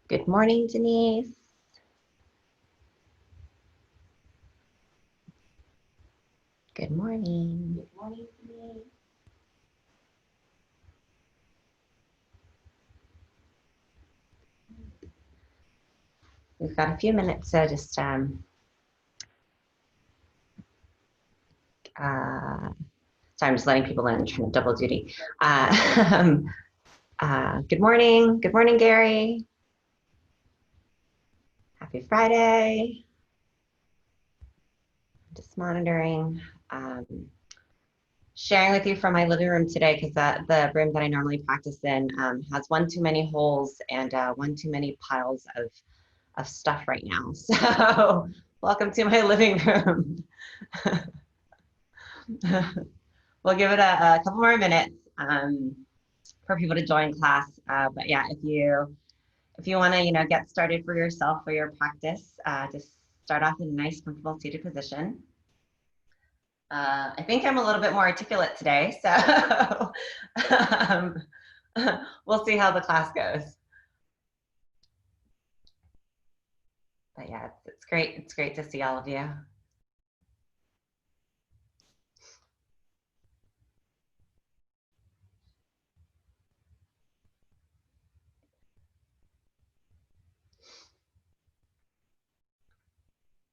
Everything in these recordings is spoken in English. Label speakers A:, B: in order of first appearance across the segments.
A: Good morning, Denise. Good morning. Good morning, Denise. We've got a few minutes, so just sorry, I'm just letting people in, trying to double duty. Good morning. Good morning, Gary. Happy Friday. Just monitoring. Sharing with you from my living room today because the room that I normally practice in has one too many holes and one too many piles of stuff right now. So welcome to my living room. We'll give it a couple more minutes for people to join class. But yeah, if you want to get started for yourself for your practice, just start off in a nice, comfortable seated position. I think I'm a little bit more articulate today, so we'll see how the class goes. But yeah, it's great. It's great to see all of you.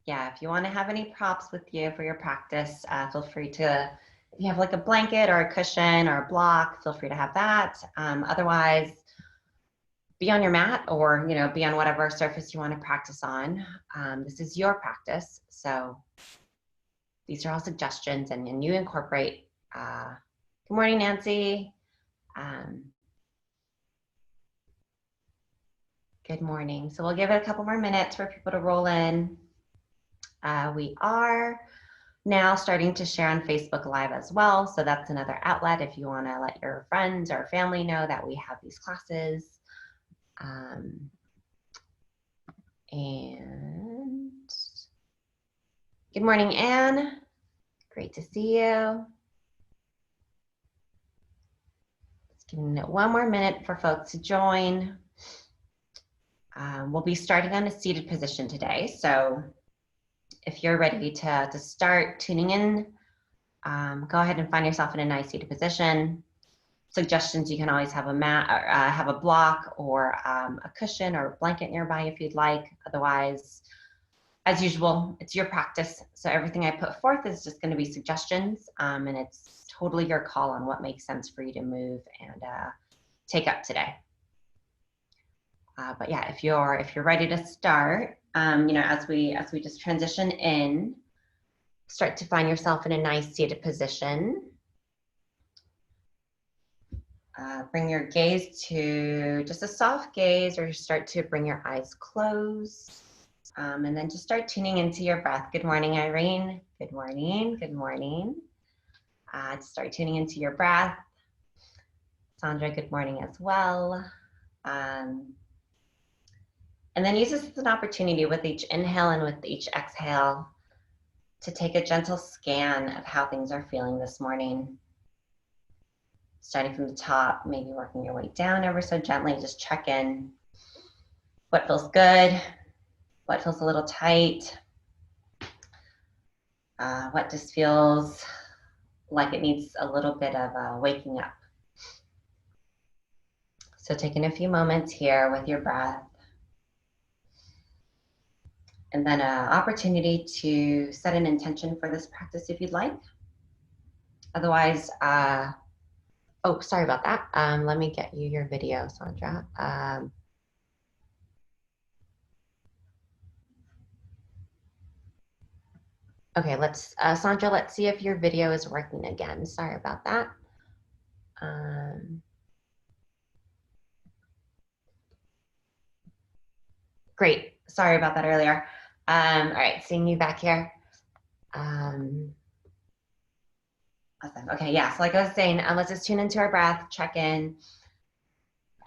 A: Yeah, if you want to have any props with you for your practice, feel free to, if you have like a blanket or a cushion or a block, feel free to have that. Otherwise, be on your mat or be on whatever surface you want to practice on. This is your practice, so these are all suggestions, and you incorporate. Good morning, Nancy. Good morning. So we'll give it a couple more minutes for people to roll in. We are now starting to share on Facebook Live as well. So that's another outlet if you want to let your friends or family know that we have these classes. And good morning, Anne. Great to see you. Just giving it one more minute for folks to join. We'll be starting on a seated position today. So if you're ready to start tuning in, go ahead and find yourself in a nice seated position. Suggestions, you can always have a mat, or have a block or a cushion or a blanket nearby if you'd like. Otherwise, as usual, it's your practice. So everything I put forth is just going to be suggestions, and it's totally your call on what makes sense for you to move and take up today. But yeah, if you're ready to start, as we just transition in, start to find yourself in a nice seated position. Bring your gaze to just a soft gaze, or start to bring your eyes closed. And then just start tuning into your breath. Good morning, Irene. Good morning. Good morning. Just start tuning into your breath. Sandra, good morning as well. And then use this as an opportunity with each inhale and with each exhale to take a gentle scan of how things are feeling this morning. Starting from the top, maybe working your way down ever so gently, just check in. What feels good? What feels a little tight? What just feels like it needs a little bit of waking up? So taking a few moments here with your breath. And then an opportunity to set an intention for this practice if you'd like. Otherwise, oh, sorry about that. Let me get you your video, Sandra. Okay, Sandra, let's see if your video is working again. Sorry about that. Great, sorry about that earlier. All right, seeing you back here. Awesome, okay, yeah, so like I was saying, let's just tune into our breath, check in.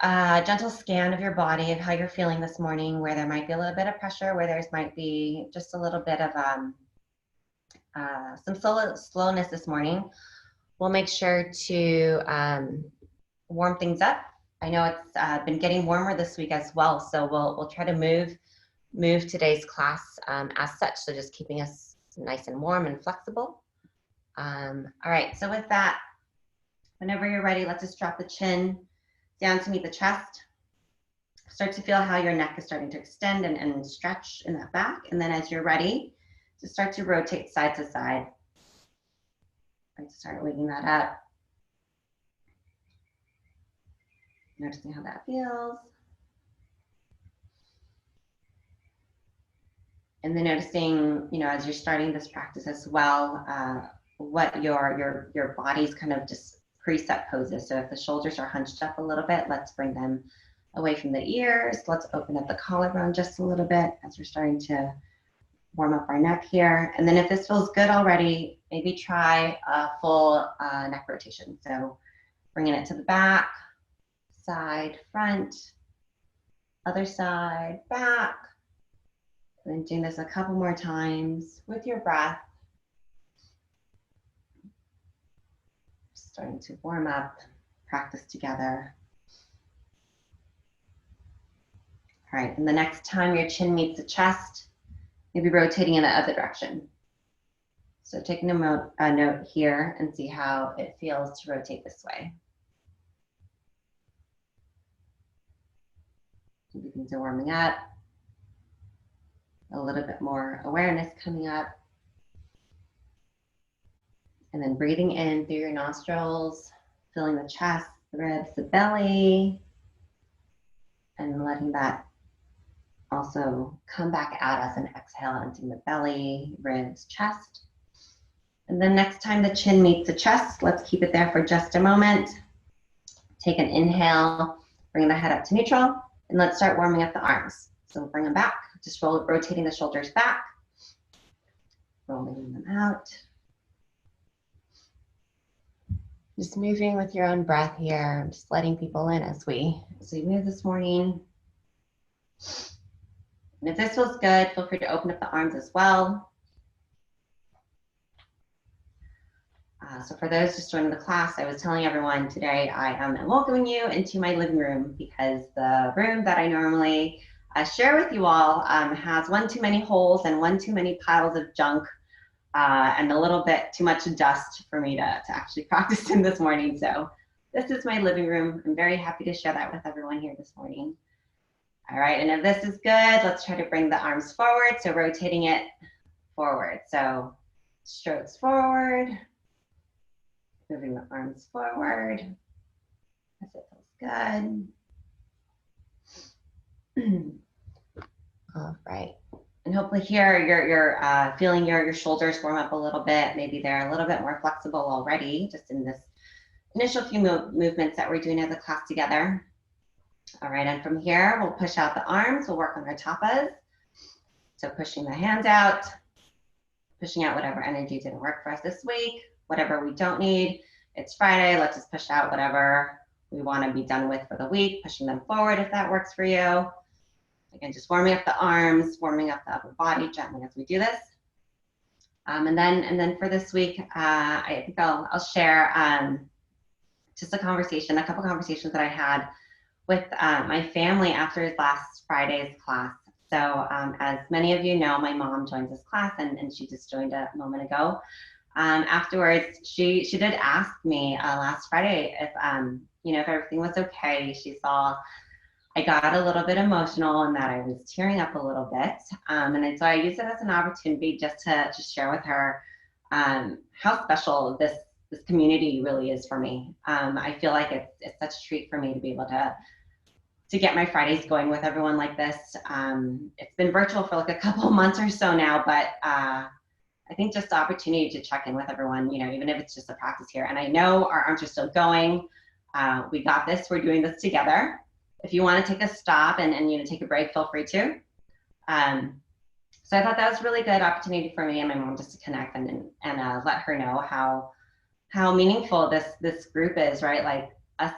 A: Gentle scan of your body, of how you're feeling this morning, where there might be a little bit of pressure, where there might be just a little bit of some slowness this morning. We'll make sure to warm things up. I know it's been getting warmer this week as well, so we'll try to move today's class as such, so just keeping us nice and warm and flexible. All right, so with that, whenever you're ready, let's just drop the chin down to meet the chest. Start to feel how your neck is starting to extend and stretch in that back. And then as you're ready, just start to rotate side to side. Right, start waking that up. Noticing how that feels. And then noticing, as you're starting this practice as well, what your body's kind of just preset poses. So if the shoulders are hunched up a little bit, let's bring them away from the ears. Let's open up the collarbone just a little bit as we're starting to warm up our neck here. And then if this feels good already, maybe try a full neck rotation. So bringing it to the back, side, front, other side, back. And then doing this a couple more times with your breath. Starting to warm up, practice together. All right, and the next time your chin meets the chest, maybe rotating in the other direction. So taking a note here and see how it feels to rotate this way. Maybe things are warming up. A little bit more awareness coming up. And then breathing in through your nostrils, filling the chest, the ribs, the belly, and letting that also come back out as an exhale into the belly, ribs, chest. And then next time the chin meets the chest, let's keep it there for just a moment. Take an inhale, bring the head up to neutral, and let's start warming up the arms. So bring them back, just rotating the shoulders back, rolling them out. Just moving with your own breath here, just letting people in as we move this morning. And if this feels good, feel free to open up the arms as well. So for those just joining the class, I was telling everyone today I am welcoming you into my living room because the room that I normally share with you all has one too many holes and one too many piles of junk and a little bit too much dust for me to actually practice in this morning. So this is my living room. I'm very happy to share that with everyone here this morning. All right, and if this is good, let's try to bring the arms forward. So rotating it forward. So strokes forward, moving the arms forward as it feels good. All right. And hopefully here you're feeling your shoulders warm up a little bit. Maybe they're a little bit more flexible already, just in this initial few movements that we're doing as a class together. All right, and from here, we'll push out the arms. We'll work on our tapas. So pushing the hands out, pushing out whatever energy didn't work for us this week, whatever we don't need. It's Friday, let's just push out whatever we want to be done with for the week, pushing them forward if that works for you. Again, just warming up the arms, warming up the upper body gently as we do this. And then for this week, I think I'll share just a couple conversations that I had with my family after last Friday's class. So as many of you know, my mom joins this class and she just joined a moment ago. Afterwards, she did ask me last Friday if if everything was okay. She saw I got a little bit emotional and that I was tearing up a little bit. And so I used it as an opportunity just to share with her how special this community really is for me. I feel like it's such a treat for me to be able to get my Fridays going with everyone like this. It's been virtual for like a couple months or so now, but I think just the opportunity to check in with everyone, even if it's just a practice here. And I know our arms are still going. We got this, we're doing this together. If you want to take a stop and take a break, feel free to. So I thought that was a really good opportunity for me and my mom just to connect and let her know how meaningful this group is, right? Like us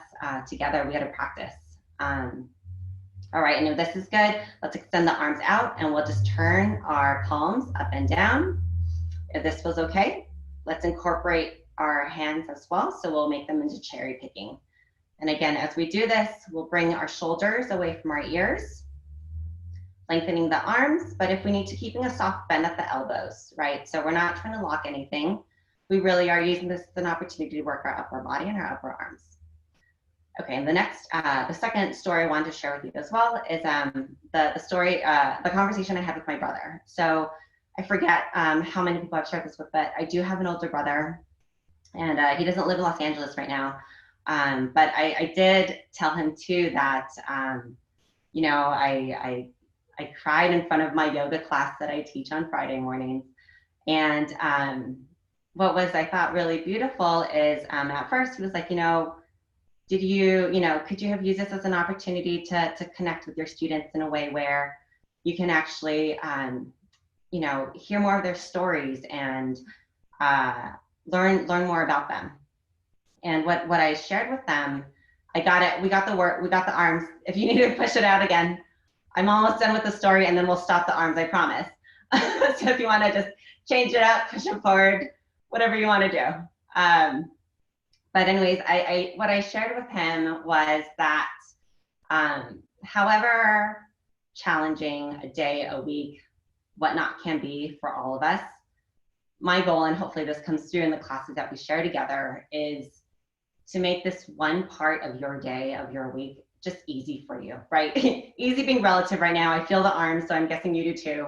A: together, we got to practice. All right, and if this is good, let's extend the arms out and we'll just turn our palms up and down. if this feels okay, let's incorporate our hands as well. So we'll make them into cherry picking. And again, as we do this, we'll bring our shoulders away from our ears, lengthening the arms, but if we need to, keeping a soft bend at the elbows, right? So we're not trying to lock anything. We really are using this as an opportunity to work our upper body and our upper arms. Okay, and the second story I wanted to share with you as well is the conversation I had with my brother. So I forget how many people I've shared this with, but I do have an older brother, and he doesn't live in Los Angeles right now. But I did tell him too that, you know, I cried in front of my yoga class that I teach on Friday mornings. And what was, I thought, really beautiful is at first he was like, you know, could you have used this as an opportunity to connect with your students in a way where you can actually, you know, hear more of their stories and learn more about them. And what I shared with them, I got it. We got the arms. If you need to push it out again, I'm almost done with the story, and then we'll stop the arms, I promise. So if you want to just change it up, push it forward, whatever you want to do. But anyways, what I shared with him was that however challenging a day, a week, whatnot can be for all of us, my goal, and hopefully this comes through in the classes that we share together, is to make this one part of your day, of your week, just easy for you, right? Easy being relative right now. I feel the arms, so I'm guessing you do too.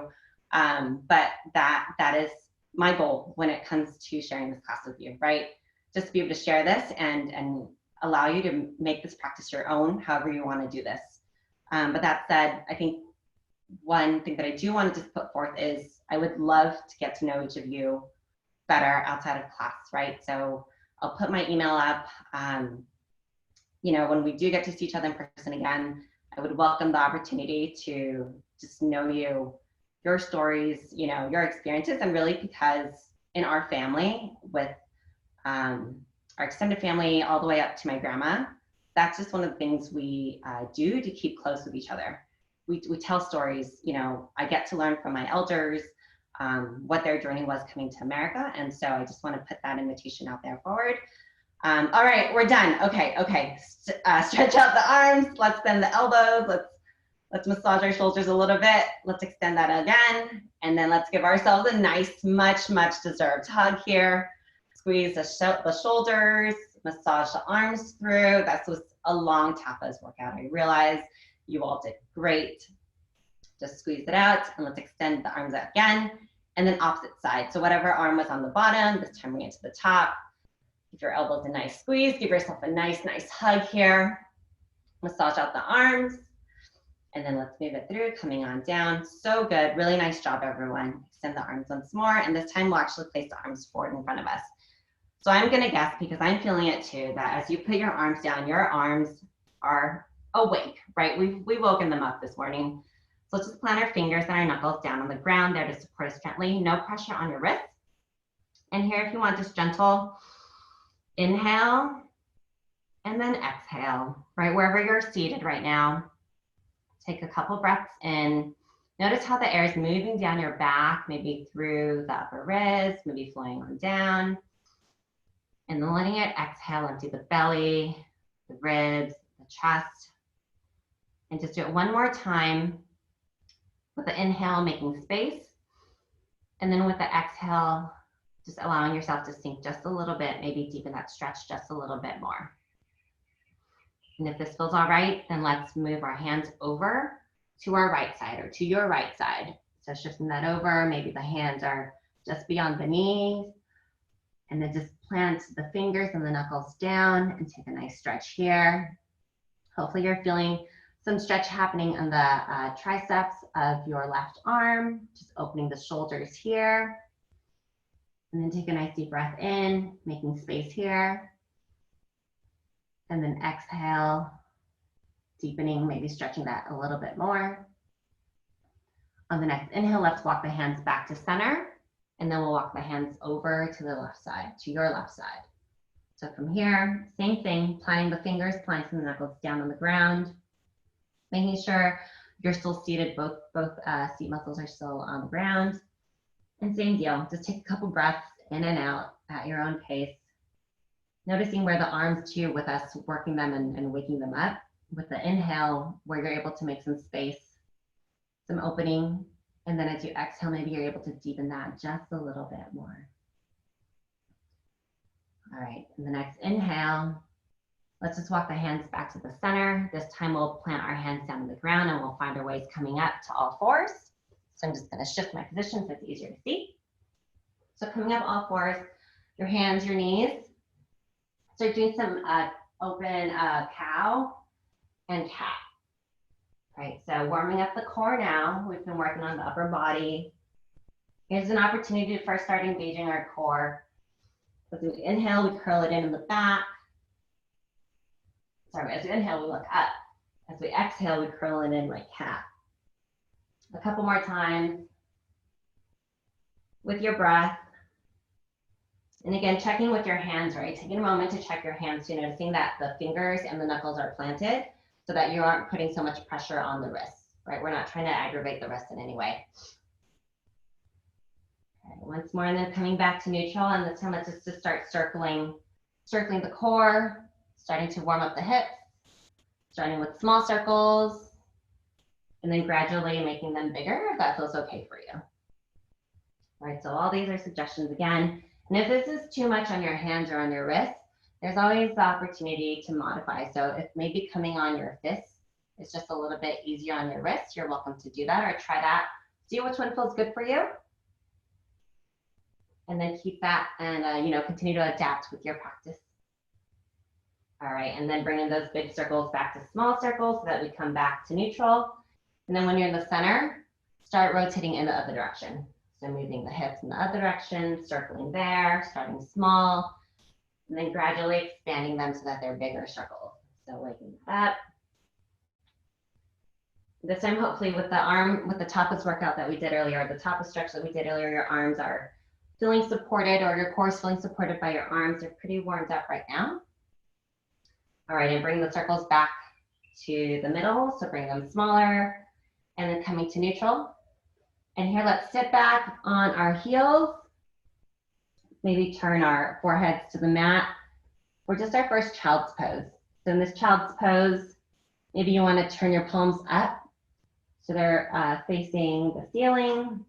A: But that is my goal when it comes to sharing this class with you, right? Just to be able to share this and allow you to make this practice your own, however you want to do this. But that said, I think one thing that I do want to just put forth is I would love to get to know each of you better outside of class, right? So I'll put my email up. You know, when we do get to see each other in person again, I would welcome the opportunity to just know you, your stories, you know, your experiences, and really because in our family, with our extended family all the way up to my grandma, that's just one of the things we do to keep close with each other. We tell stories, you know, I get to learn from my elders what their journey was coming to America. And so I just want to put that invitation out there forward. All right, we're done. Okay. Stretch out the arms. Let's bend the elbows. Let's massage our shoulders a little bit. Let's extend that again. And then let's give ourselves a nice, much deserved hug here. Squeeze the shoulders, massage the arms through. That was a long tapas workout. I realize you all did great. Just squeeze it out, and let's extend the arms out again. And then opposite side. So whatever arm was on the bottom, this time bring it to the top. Give your elbows a nice squeeze. Give yourself a nice hug here. Massage out the arms. And then let's move it through, coming on down. So good. Really nice job, everyone. Extend the arms once more. And this time we'll actually place the arms forward in front of us. So I'm going to guess, because I'm feeling it too, that as you put your arms down, your arms are awake, right? We've woken them up this morning. So let's just plant our fingers and our knuckles down on the ground there to support us gently. No pressure on your wrists. And here, if you want, just gentle inhale and then exhale, right? Wherever you're seated right now, take a couple breaths in. Notice how the air is moving down your back, maybe through the upper ribs, maybe flowing on down. And then letting it exhale empty the belly, the ribs, the chest. And just do it one more time with the inhale, making space. And then with the exhale, just allowing yourself to sink just a little bit, maybe deepen that stretch just a little bit more. And if this feels all right, then let's move our hands over to our right side, or to your right side. So shifting that over, maybe the hands are just beyond the knees. And then just plant the fingers and the knuckles down and take a nice stretch here. Hopefully you're feeling some stretch happening on the triceps of your left arm, just opening the shoulders here. And then take a nice deep breath in, making space here. And then exhale, deepening, maybe stretching that a little bit more. On the next inhale, let's walk the hands back to center. And then we'll walk the hands over to the left side, to your left side. So from here, same thing, planting the fingers, planting the knuckles down on the ground, making sure you're still seated, both seat muscles are still on the ground. And same deal, just take a couple breaths in and out at your own pace. Noticing where the arms too, with us working them and waking them up. With the inhale, where you're able to make some space, some opening. And then as you exhale, maybe you're able to deepen that just a little bit more. All right, and the next inhale, let's just walk the hands back to the center. This time we'll plant our hands down on the ground and we'll find our ways coming up to all fours. So I'm just gonna shift my position so it's easier to see. So coming up all fours, your hands, your knees. Start doing some open cow and cat. Right, so warming up the core now. We've been working on the upper body. Here's an opportunity to first start engaging our core. As we inhale, we curl it in the back. Sorry, as we inhale, we look up. As we exhale, we curl it in like cat. A couple more times with your breath. And again, checking with your hands, right? Taking a moment to check your hands, noticing that the fingers and the knuckles are planted so that you aren't putting so much pressure on the wrists, right? We're not trying to aggravate the wrists in any way. Okay, once more, and then coming back to neutral, and this time let's just start circling the core, starting to warm up the hips, starting with small circles, and then gradually making them bigger if that feels okay for you. All right, so all these are suggestions again. And if this is too much on your hands or on your wrists, there's always the opportunity to modify. So if maybe coming on your fists is just a little bit easier on your wrists, you're welcome to do that or try that. See which one feels good for you. And then keep that and continue to adapt with your practice. All right, and then bringing those big circles back to small circles so that we come back to neutral. And then when you're in the center, start rotating in the other direction. So moving the hips in the other direction, circling there, starting small, and then gradually expanding them so that they're bigger circles. So waking that up. This time, hopefully with the tapas workout that we did earlier, the tapa stretch that we did earlier, your arms are feeling supported or your core is feeling supported by your arms. They're pretty warmed up right now. All right, and bring the circles back to the middle. So bring them smaller and then coming to neutral. And here, let's sit back on our heels. Maybe turn our foreheads to the mat for just our first child's pose. So in this child's pose, maybe you want to turn your palms up so they're facing the ceiling.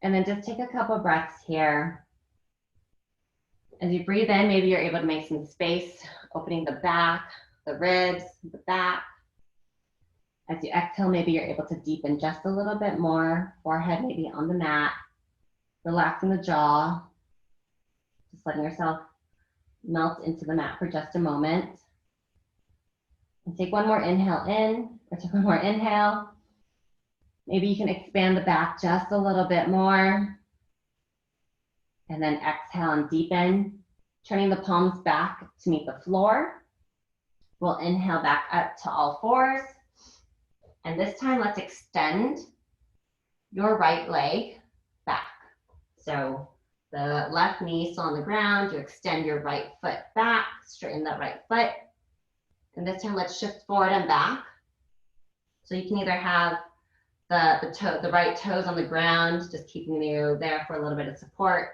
A: And then just take a couple breaths here. As you breathe in, maybe you're able to make some space, opening the back, the ribs, the back. As you exhale, maybe you're able to deepen just a little bit more, forehead maybe on the mat, relaxing the jaw, just letting yourself melt into the mat for just a moment. And take one more inhale in, or take one more inhale. Maybe you can expand the back just a little bit more. And then exhale and deepen, turning the palms back to meet the floor. We'll inhale back up to all fours. And this time, let's extend your right leg back. So the left knee still on the ground, you extend your right foot back, straighten that right foot. And this time, let's shift forward and back. So you can either have the right toes on the ground, just keeping you there for a little bit of support,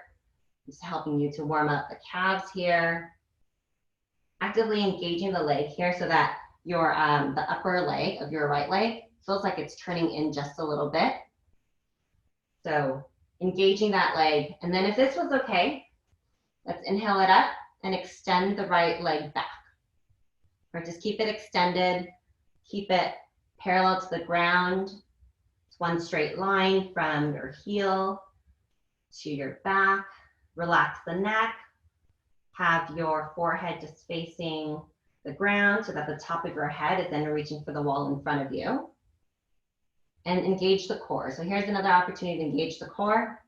A: just helping you to warm up the calves here. Actively engaging the leg here so that your the upper leg of your right leg feels like it's turning in just a little bit. So engaging that leg. And then if this was okay, let's inhale it up and extend the right leg back. Or just keep it extended, keep it parallel to the ground. It's one straight line from your heel to your back. Relax the neck. Have your forehead just facing the ground so that the top of your head is then reaching for the wall in front of you. And engage the core. So here's another opportunity to engage the core.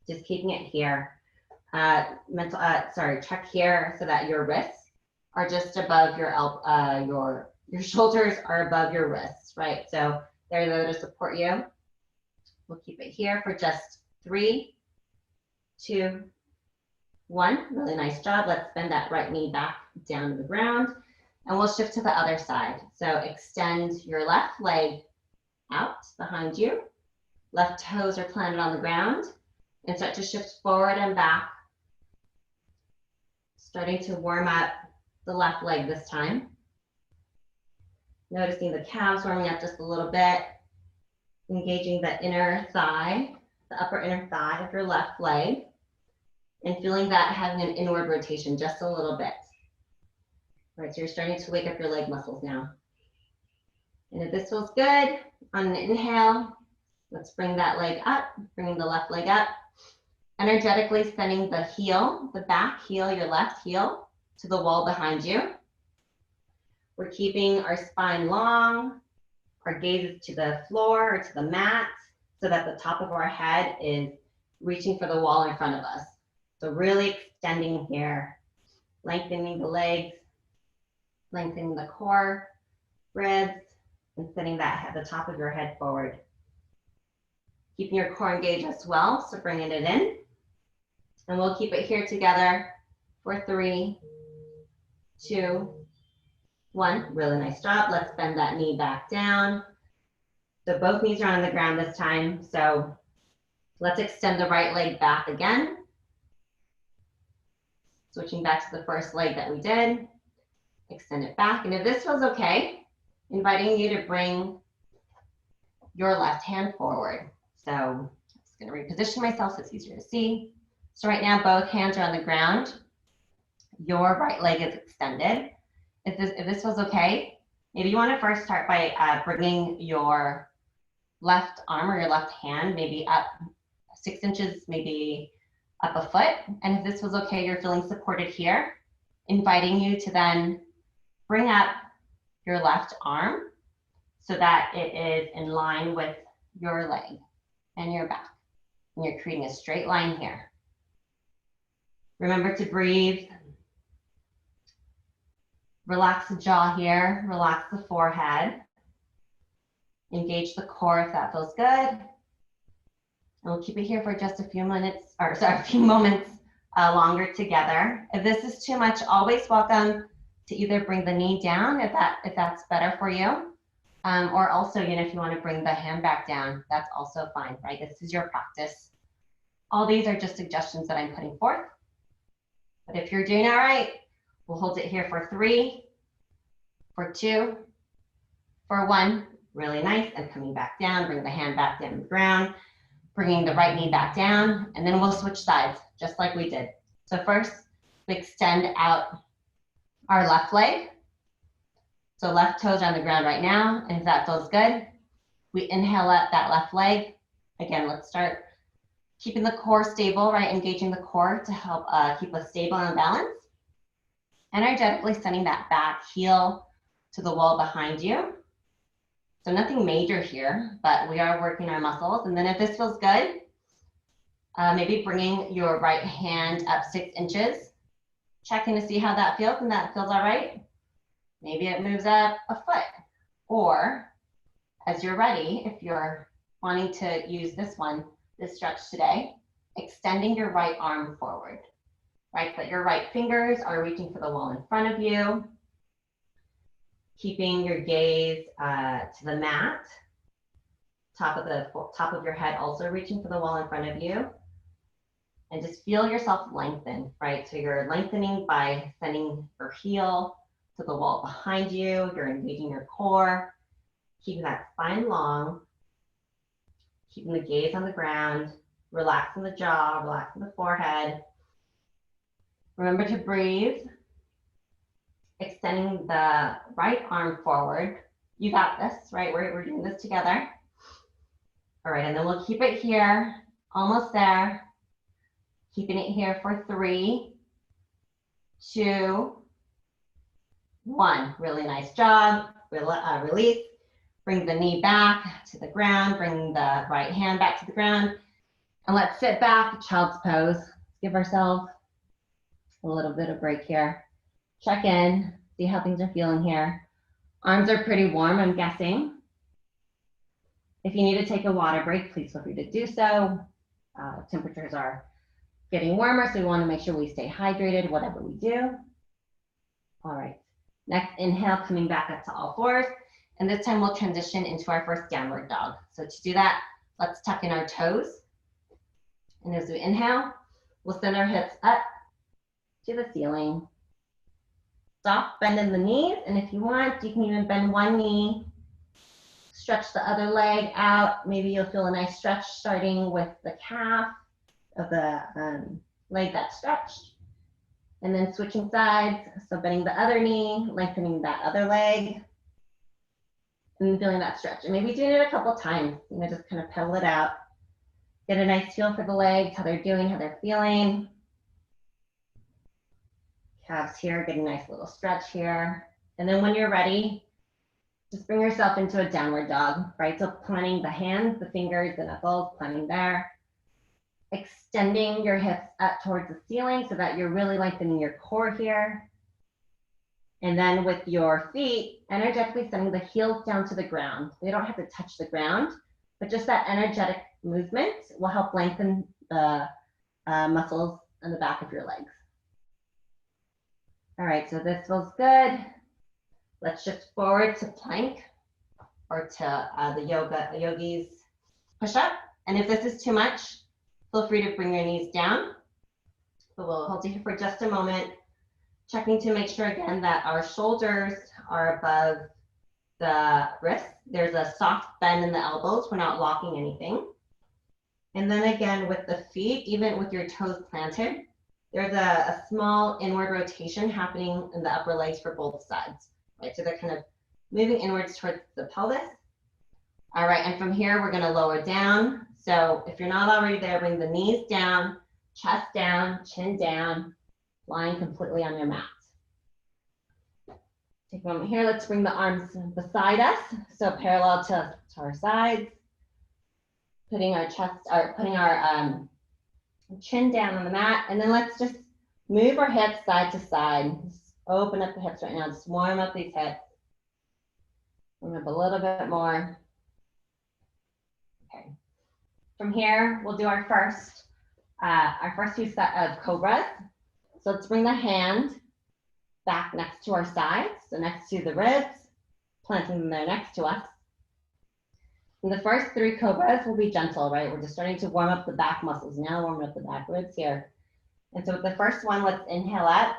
A: Just keeping it here. Check here so that your wrists are just above your shoulders are above your wrists, right? So they're there to support you. We'll keep it here for just 3, 2, 1. Really nice job. Let's bend that right knee back down to the ground. And we'll shift to the other side. So extend your left leg out behind you. Left toes are planted on the ground. And start to shift forward and back. Starting to warm up the left leg this time. Noticing the calves warming up just a little bit. Engaging the inner thigh, the upper inner thigh of your left leg. And feeling that having an inward rotation just a little bit. All right, so you're starting to wake up your leg muscles now. And if this feels good, on an inhale, let's bring that leg up, bringing the left leg up. Energetically sending the heel, the back heel, your left heel, to the wall behind you. We're keeping our spine long, our gaze is to the floor or to the mat, so that the top of our head is reaching for the wall in front of us. So really extending here, lengthening the legs, lengthening the core, ribs, and sending that at the top of your head forward. Keeping your core engaged as well, so bringing it in. And we'll keep it here together for 3, 2, 1. Really nice job. Let's bend that knee back down. So both knees are on the ground this time. So let's extend the right leg back again. Switching back to the first leg that we did. Extend it back. And if this feels okay, inviting you to bring your left hand forward. So I'm just going to reposition myself so it's easier to see. So right now, both hands are on the ground. Your right leg is extended. If this feels okay, maybe you want to first start by bringing your left arm or your left hand maybe up 6 inches, maybe up a foot. And if this was okay, you're feeling supported here, inviting you to then bring up your left arm so that it is in line with your leg and your back. And you're creating a straight line here. Remember to breathe. Relax the jaw here, relax the forehead. Engage the core if that feels good. And we'll keep it here for just a few minutes, or sorry, a few moments longer together. If this is too much, always welcome to either bring the knee down if that's better for you, or also, if you want to bring the hand back down, that's also fine, right? This is your practice. All these are just suggestions that I'm putting forth. But if you're doing all right, we'll hold it here for 3, for 2, for 1. Really nice. And coming back down, bring the hand back down to the ground, bringing the right knee back down, and then we'll switch sides, just like we did. So first, we extend out our left leg. So left toes are on the ground right now, and if that feels good, we inhale up that left leg. Again, let's start keeping the core stable, right? Engaging the core to help keep us stable and balanced. Energetically sending that back heel to the wall behind you. So nothing major here, but we are working our muscles. And then if this feels good, maybe bringing your right hand up 6 inches, checking to see how that feels, and that feels all right. Maybe it moves up a foot. Or as you're ready, if you're wanting to use this stretch today, extending your right arm forward, right? But your right fingers are reaching for the wall in front of you. Keeping your gaze to the mat, top of your head also reaching for the wall in front of you. And just feel yourself lengthen, right? So you're lengthening by sending your heel to the wall behind you. You're engaging your core, keeping that spine long, keeping the gaze on the ground, relaxing the jaw, relaxing the forehead. Remember to breathe. Extending the right arm forward. You got this, right? We're doing this together. All right, and then we'll keep it here, almost there. Keeping it here for 3, 2, 1. Really nice job. Release. Bring the knee back to the ground. Bring the right hand back to the ground. And let's sit back, child's pose. Give ourselves a little bit of break here. Check in, see how things are feeling here. Arms are pretty warm, I'm guessing. If you need to take a water break, please feel free to do so. Temperatures are getting warmer, so we want to make sure we stay hydrated, whatever we do. All right, next inhale, coming back up to all fours. And this time we'll transition into our first downward dog. So to do that, let's tuck in our toes And as we inhale, we'll send our hips up to the ceiling. Soft bend in the knees, and if you want, you can even bend one knee, stretch the other leg out. Maybe you'll feel a nice stretch starting with the calf of the leg that's stretched. And then switching sides, so bending the other knee, lengthening that other leg, and feeling that stretch. And maybe doing it a couple times, just kind of pedal it out. Get a nice feel for the legs, how they're doing, how they're feeling. Calves here, get a nice little stretch here. And then when you're ready, just bring yourself into a downward dog, right? So planting the hands, the fingers, the knuckles, planting there. Extending your hips up towards the ceiling so that you're really lengthening your core here. And then with your feet, energetically sending the heels down to the ground. They don't have to touch the ground, but just that energetic movement will help lengthen the muscles in the back of your legs. All right, so this feels good. Let's shift forward to plank or to the yogi's push-up. And if this is too much, feel free to bring your knees down. But we'll hold you here for just a moment, checking to make sure again that our shoulders are above the wrists. There's a soft bend in the elbows. We're not locking anything. And then again with the feet, even with your toes planted, there's a small inward rotation happening in the upper legs for both sides. Right, so they're kind of moving inwards towards the pelvis. All right, and from here, we're gonna lower down. So if you're not already there, bring the knees down, chest down, chin down, lying completely on your mat. Take a moment here, let's bring the arms beside us. So parallel to our sides, putting our chin down on the mat, and then let's just move our hips side to side. Just open up the hips right now, just warm up these hips. Warm up a little bit more. Okay. From here, we'll do our first few set of cobras. So let's bring the hand back next to our sides, so next to the ribs, planting them there next to us. And the first 3 cobras will be gentle, right? We're just starting to warm up the back muscles now, warming up the back ribs here. And so with the first one, let's inhale up.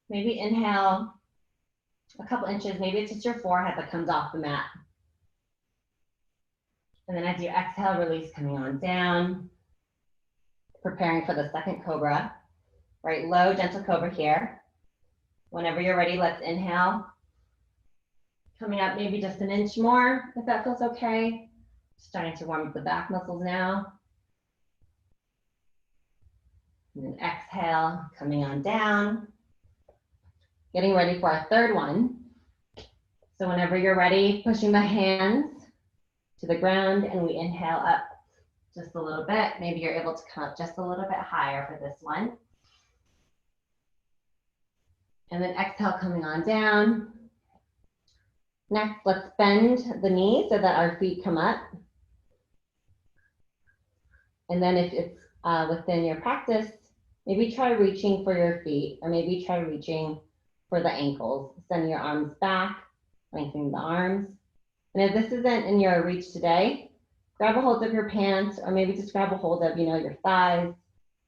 A: Maybe inhale a couple inches, maybe it's just your forehead that comes off the mat. And then as you exhale, release, coming on down, preparing for the second cobra, right? Low, gentle cobra here. Whenever you're ready, let's inhale. Coming up maybe just an inch more, if that feels okay. Starting to warm up the back muscles now. And then exhale, coming on down. Getting ready for our third one. So whenever you're ready, pushing the hands to the ground, and we inhale up just a little bit. Maybe you're able to come up just a little bit higher for this one. And then exhale, coming on down. Next, let's bend the knees so that our feet come up. And then if it's within your practice, maybe try reaching for your feet, or maybe try reaching for the ankles. Send your arms back, lengthening the arms. And if this isn't in your reach today, grab a hold of your pants, or maybe just grab a hold of, your thighs,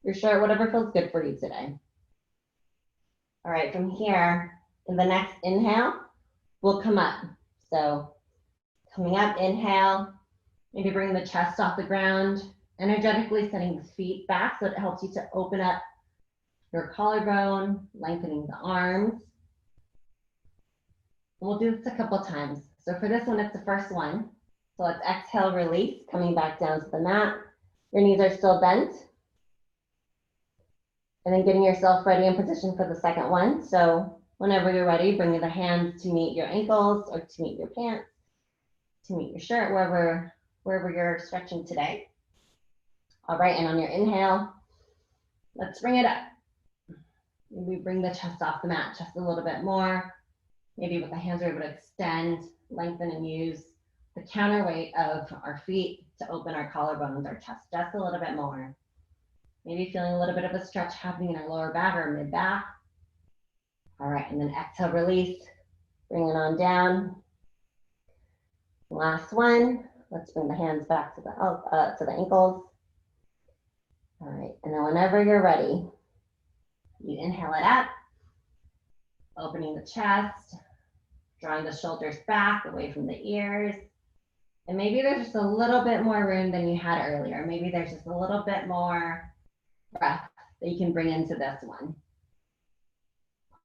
A: your shirt, whatever feels good for you today. All right, from here, in the next inhale, we'll come up. So coming up, inhale, maybe bring the chest off the ground, energetically sending the feet back so it helps you to open up your collarbone, lengthening the arms. We'll do this a couple times. So for this one, it's the first one. So let's exhale, release, coming back down to the mat. Your knees are still bent. And then getting yourself ready in position for the second one. So whenever you're ready, bring the hands to meet your ankles or to meet your pants, to meet your shirt, wherever you're stretching today. All right, and on your inhale, let's bring it up. Maybe bring the chest off the mat just a little bit more. Maybe with the hands we're able to extend, lengthen, and use the counterweight of our feet to open our collarbones, our chest just a little bit more. Maybe feeling a little bit of a stretch happening in our lower back or mid back. All right, and then exhale, release, bring it on down. Last one, let's bring the hands back to the ankles. All right, and then whenever you're ready, you inhale it up, opening the chest, drawing the shoulders back away from the ears. And maybe there's just a little bit more room than you had earlier. Maybe there's just a little bit more breath that you can bring into this one.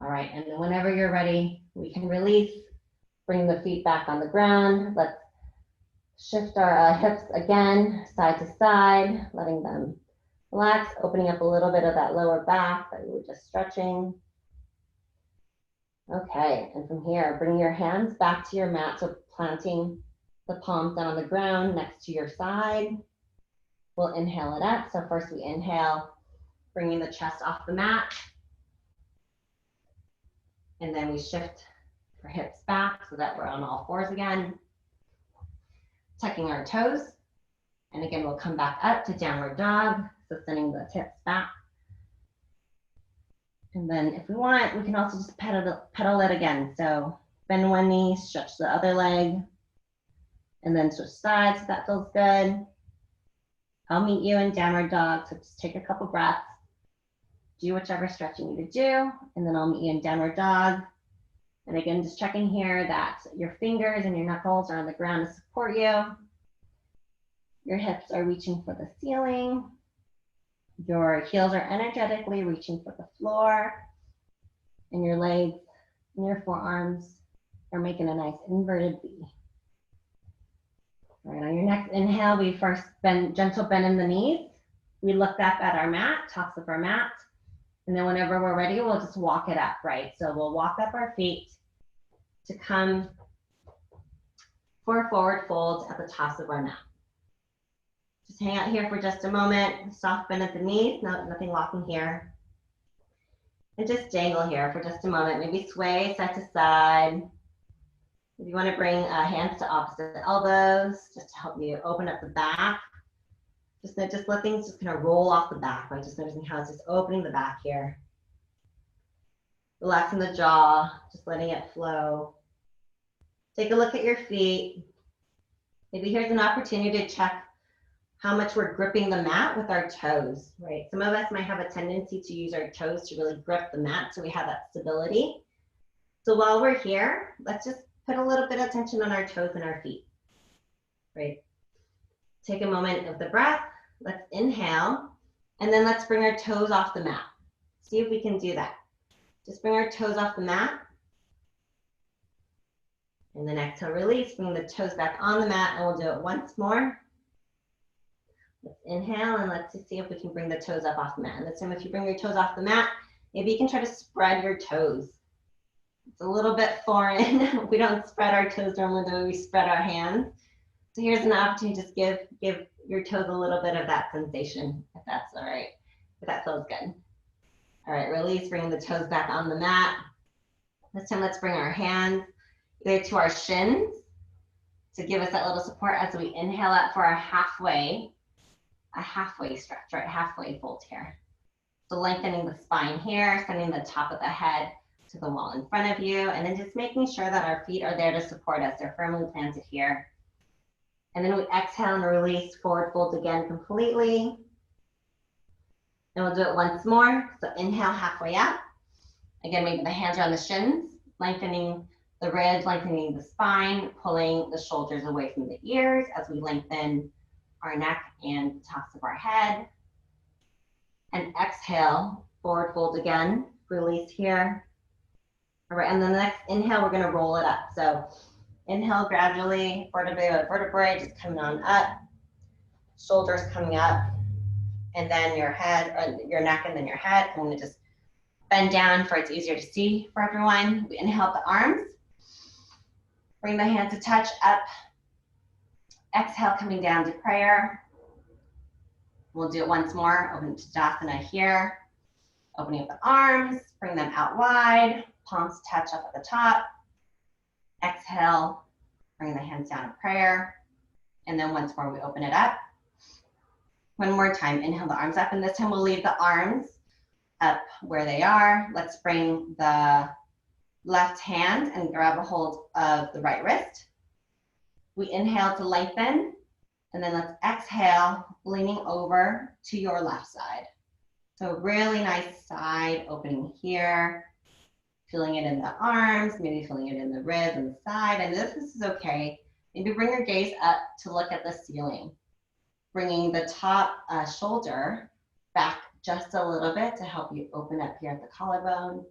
A: All right, and then whenever you're ready, we can release, bring the feet back on the ground. Let's shift our hips again, side to side, letting them relax, opening up a little bit of that lower back that we were just stretching. Okay, and from here, bring your hands back to your mat, so planting the palms down on the ground next to your side. We'll inhale it up. So first we inhale, bringing the chest off the mat. And then we shift our hips back so that we're on all fours again. Tucking our toes. And again, we'll come back up to downward dog. So sending the hips back. And then if we want, we can also just pedal it again. So bend one knee, stretch the other leg, and then switch sides if that feels good. I'll meet you in downward dog, so just take a couple breaths. Do whichever stretch you need to do, and then I'll meet you in downward dog. And again, just checking here that your fingers and your knuckles are on the ground to support you. Your hips are reaching for the ceiling. Your heels are energetically reaching for the floor. And your legs and your forearms are making a nice inverted V. All right, on your next inhale, we first bend, gentle bend in the knees. We look up at our mat, tops of our mat. And then whenever we're ready, we'll just walk it up, right? So we'll walk up our feet to come for a forward fold at the tops of our mat. Just hang out here for just a moment. Soft bend at the knees, nothing locking here. And just dangle here for just a moment. Maybe sway side to side. If you want to bring hands to opposite elbows, just to help you open up the back. Just let things just kind of roll off the back, right? Just noticing how it's just opening the back here. Relaxing the jaw, just letting it flow. Take a look at your feet. Maybe here's an opportunity to check how much we're gripping the mat with our toes, right? Some of us might have a tendency to use our toes to really grip the mat so we have that stability. So while we're here, let's just put a little bit of tension on our toes and our feet, right? Take a moment of the breath. Let's inhale, and then let's bring our toes off the mat. See if we can do that. Just bring our toes off the mat. And then exhale, release, bring the toes back on the mat, and we'll do it once more. Let's inhale, and let's see if we can bring the toes up off the mat. And this time, if you bring your toes off the mat, maybe you can try to spread your toes. It's a little bit foreign. We don't spread our toes normally the way we spread our hands. So here's an opportunity to just give your toes a little bit of that sensation, if that's all right, if that feels good. All right, release, bring the toes back on the mat. This time, let's bring our hands either to our shins to give us that little support as we inhale up for a halfway stretch, right? Halfway fold here. So lengthening the spine here, sending the top of the head to the wall in front of you, and then just making sure that our feet are there to support us. They're firmly planted here. And then we exhale and release, forward fold again completely. And we'll do it once more. So inhale halfway up. Again, maybe the hands are on the shins, lengthening the ribs, lengthening the spine, pulling the shoulders away from the ears as we lengthen our neck and tops of our head. And exhale, forward fold again, release here. All right, and then the next inhale, we're gonna roll it up. So inhale gradually, vertebrae by vertebrae, just coming on up, shoulders coming up, and then your head, or your neck, and then your head. I'm gonna just bend down for it's easier to see for everyone. We inhale up the arms, bring the hands to touch up. Exhale, coming down to prayer. We'll do it once more, open to Tadasana here. Opening up the arms, bring them out wide, palms touch up at the top. Exhale, bring the hands down to prayer. And then once more, we open it up. One more time, inhale the arms up, and this time we'll leave the arms up where they are. Let's bring the left hand and grab a hold of the right wrist. We inhale to lengthen, And then let's exhale, leaning over to your left side. So really nice side opening here. Feeling it in the arms, maybe feeling it in the ribs and the side. And if this is okay, maybe bring your gaze up to look at the ceiling. Bringing the top shoulder back just a little bit to help you open up here at the collarbone.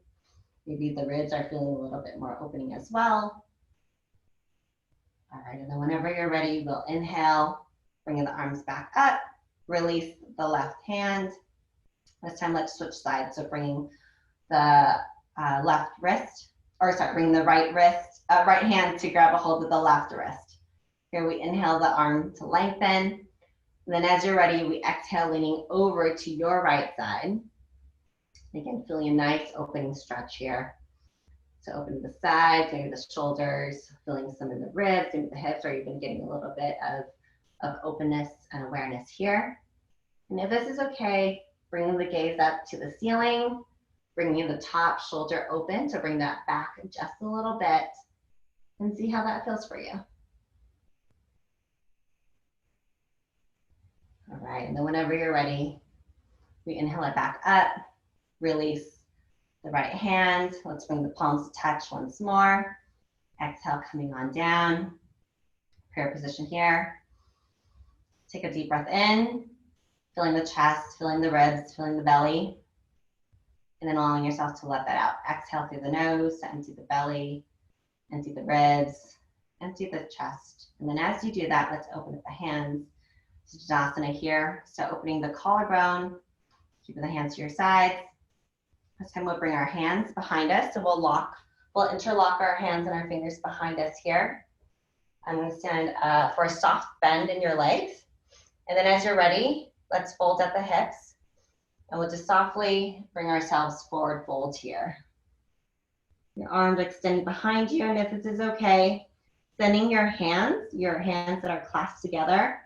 A: Maybe the ribs are feeling a little bit more opening as well. All right, and then whenever you're ready, we'll inhale, bringing the arms back up, release the left hand. This time, let's switch sides. So bringing the left wrist, bringing the right hand to grab a hold of the left wrist. Here we inhale the arm to lengthen. And then as you're ready, we exhale, leaning over to your right side. Again, feeling a nice opening stretch here. So open the sides, maybe the shoulders, feeling some of the ribs, maybe the hips, or even getting a little bit of openness and awareness here. And if this is okay, bringing the gaze up to the ceiling, bringing the top shoulder open to bring that back just a little bit and see how that feels for you. All right, and then whenever you're ready, we inhale it back up, release the right hand. Let's bring the palms to touch once more. Exhale, coming on down. Prayer position here. Take a deep breath in, feeling the chest, feeling the ribs, feeling the belly. And then allowing yourself to let that out. Exhale through the nose to empty the belly, empty the ribs, empty the chest. And then as you do that, let's open up the hands. Tadasana here. So opening the collarbone, keeping the hands to your sides. This time we'll bring our hands behind us. So we'll interlock our hands and our fingers behind us here. I'm going to stand for a soft bend in your legs. And then as you're ready, let's fold at the hips. And we'll just softly bring ourselves forward fold here. Your arms extending behind you. And if this is okay, sending your hands that are clasped together,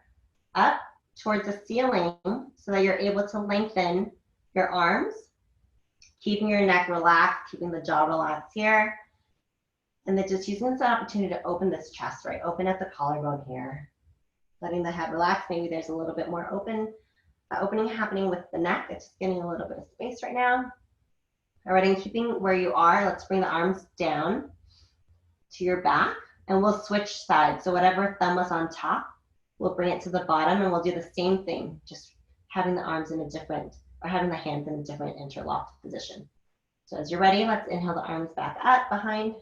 A: up towards the ceiling so that you're able to lengthen your arms, keeping your neck relaxed, keeping the jaw relaxed here. And then just using this opportunity to open this chest, right? Open at the collarbone here. Letting the head relax. Maybe there's a little bit more opening happening with the neck. It's just getting a little bit of space right now. All right, and keeping where you are, let's bring the arms down to your back and we'll switch sides. So whatever thumb was on top, we'll bring it to the bottom and we'll do the same thing, just having the arms in a different, or having the hands in a different interlocked position. So as you're ready, let's inhale the arms back up behind.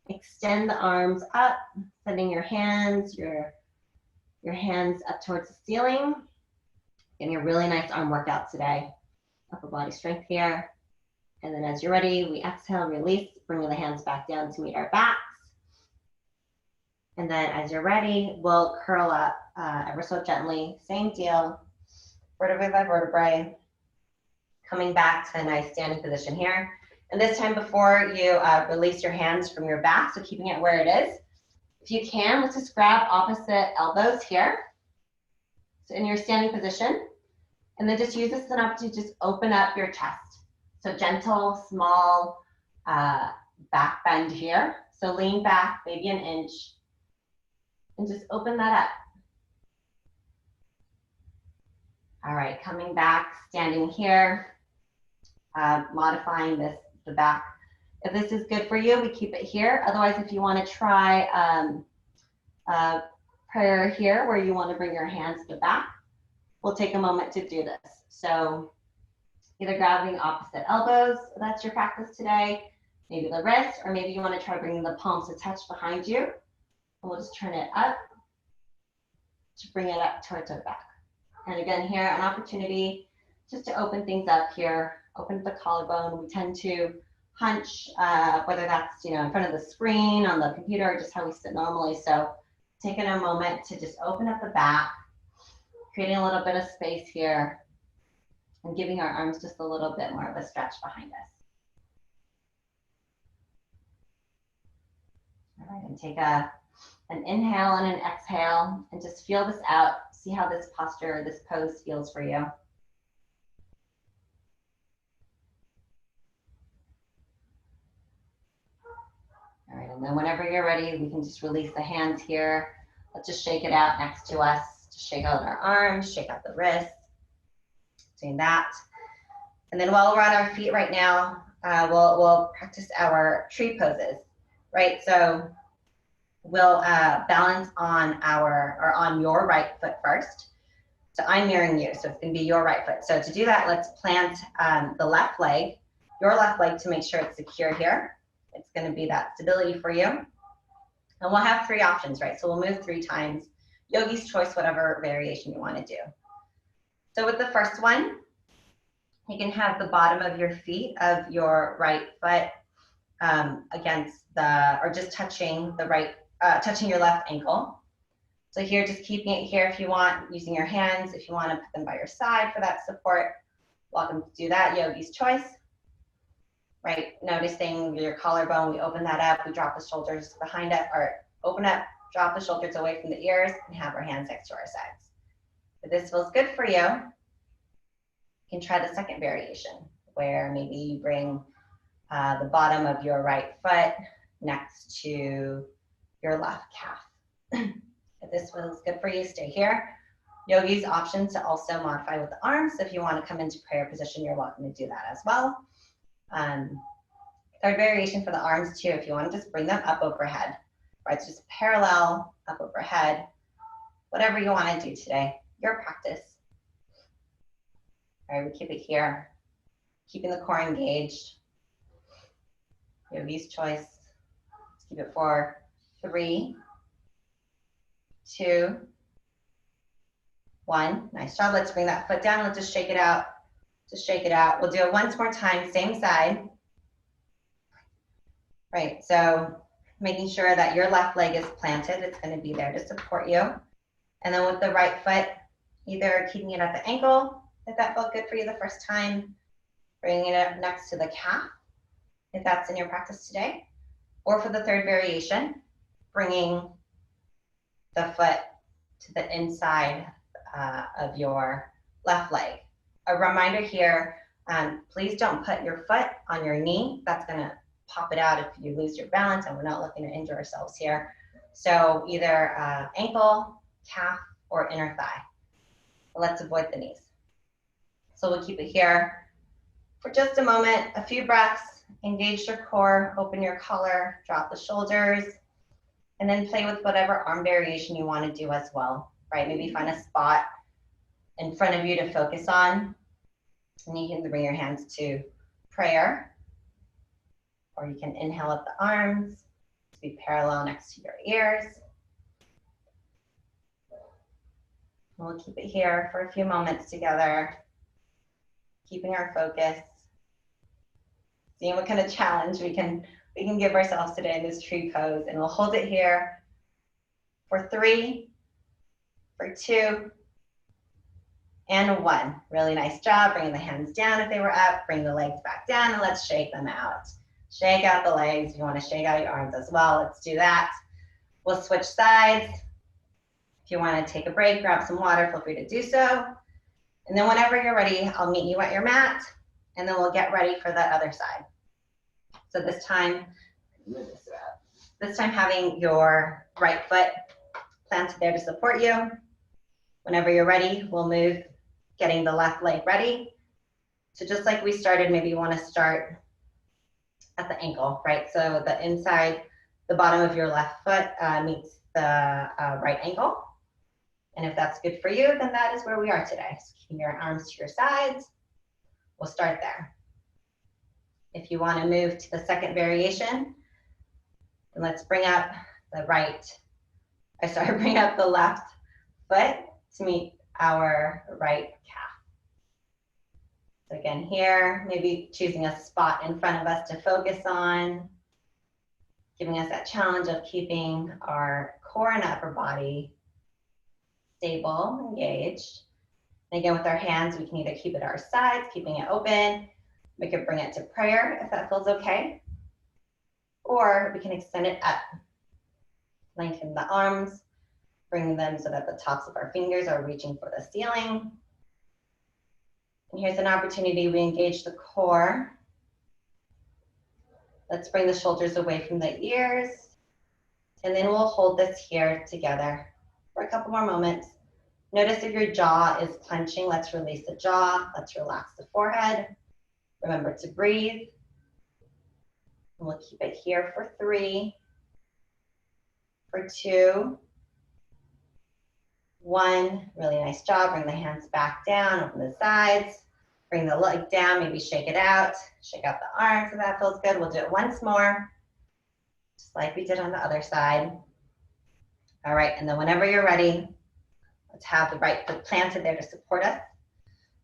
A: Extend the arms up, sending your hands up towards the ceiling. Getting a really nice arm workout today. Upper body strength here. And then as you're ready, we exhale, release, bringing the hands back down to meet our backs. And then as you're ready, we'll curl up ever so gently. Same deal, vertebrae by vertebrae. Coming back to a nice standing position here. And this time before you release your hands from your back, so keeping it where it is. If you can, let's just grab opposite elbows here. So in your standing position. And then just use this as an opportunity to just open up your chest. So gentle, small back bend here. So lean back maybe an inch. And just open that up. All right, coming back, standing here, modifying the back. If this is good for you, we keep it here. Otherwise, if you want to try prayer here where you want to bring your hands to the back, we'll take a moment to do this. So either grabbing opposite elbows, if that's your practice today, maybe the wrist, or maybe you want to try bringing the palms to touch behind you. And we'll just turn it up to bring it up towards our back. And again, here, an opportunity just to open things up here, open the collarbone. We tend to hunch, whether that's in front of the screen, on the computer, or just how we sit normally. So taking a moment to just open up the back, creating a little bit of space here, and giving our arms just a little bit more of a stretch behind us. All right, and take an inhale and an exhale, and just feel this out. See how this posture, this pose feels for you. All right, and then whenever you're ready, we can just release the hands here. Let's just shake it out next to us. Shake out our arms, shake out the wrists, doing that. And then while we're on our feet right now, we'll practice our tree poses, right? So we'll balance on on your right foot first. So I'm mirroring you, so it's gonna be your right foot. So to do that, let's plant the left leg, your left leg, to make sure it's secure here. It's gonna be that stability for you. And we'll have 3 options, right? So we'll move 3 times. Yogi's choice, whatever variation you wanna do. So with the first one, you can have the bottom of your feet of your right foot against or just touching the right, touching your left ankle. So here, just keeping it here if you want, using your hands. If you want to put them by your side for that support, welcome to do that, yogi's choice. Right, noticing your collarbone, we open that up, we drop the shoulders behind it, or open up, drop the shoulders away from the ears, and have our hands next to our sides. If this feels good for you, you can try the second variation, where maybe you bring the bottom of your right foot next to your left calf. If this feels good for you, stay here. Yogi's option to also modify with the arms. If you want to come into prayer position, you're welcome to do that as well. Third variation for the arms too, if you want to just bring them up overhead, right? So just parallel up overhead, whatever you want to do today, your practice. All right, we keep it here, keeping the core engaged. Yogi's choice. Let's keep it for 3, 2, 1. Nice job. Let's bring that foot down. Let's just shake it out. Just shake it out. We'll do it once more time, same side. Right, so making sure that your left leg is planted. It's going to be there to support you. And then with the right foot, either keeping it at the ankle, if that felt good for you the first time, bringing it up next to the calf, if that's in your practice today. Or for the third variation, bringing the foot to the inside of your left leg. A reminder here, please don't put your foot on your knee. That's gonna pop it out if you lose your balance, and we're not looking to injure ourselves here. So either ankle, calf, or inner thigh. Let's avoid the knees. So we'll keep it here for just a moment, a few breaths, engage your core, open your collar, drop the shoulders, and then play with whatever arm variation you want to do as well, right? Maybe find a spot in front of you to focus on, and you can bring your hands to prayer, or you can inhale up the arms to be parallel next to your ears. We'll keep it here for a few moments together, keeping our focus, seeing what kind of challenge we can give ourselves today in this tree pose. And we'll hold it here for 3, for 2, and 1. Really nice job. Bringing the hands down if they were up, bring the legs back down, and let's shake them out. Shake out the legs. If you want to shake out your arms as well, let's do that. We'll switch sides. If you want to take a break, grab some water, feel free to do so. And then whenever you're ready, I'll meet you at your mat, and then we'll get ready for that other side. So this time having your right foot planted there to support you. Whenever you're ready, we'll move, getting the left leg ready. So just like we started, maybe you want to start at the ankle, right? So the inside, the bottom of your left foot meets the right ankle. And if that's good for you, then that is where we are today. So keeping your arms to your sides, we'll start there. If you want to move to the second variation, then let's bring up the left foot to meet our right calf. So again here, maybe choosing a spot in front of us to focus on, giving us that challenge of keeping our core and upper body stable, engaged. And again, with our hands, we can either keep it at our sides, keeping it open. We could bring it to prayer if that feels okay. Or we can extend it up. Lengthen the arms, bring them so that the tops of our fingers are reaching for the ceiling. And here's an opportunity, we engage the core. Let's bring the shoulders away from the ears. And then we'll hold this here together for a couple more moments. Notice if your jaw is clenching. Let's release the jaw. Let's relax the forehead. Remember to breathe. And we'll keep it here for 3, for 2, 1. Really nice job. Bring the hands back down, open the sides. Bring the leg down, maybe shake it out. Shake out the arms if that feels good. We'll do it once more, just like we did on the other side. All right, and then whenever you're ready, let's have the right foot planted there to support us.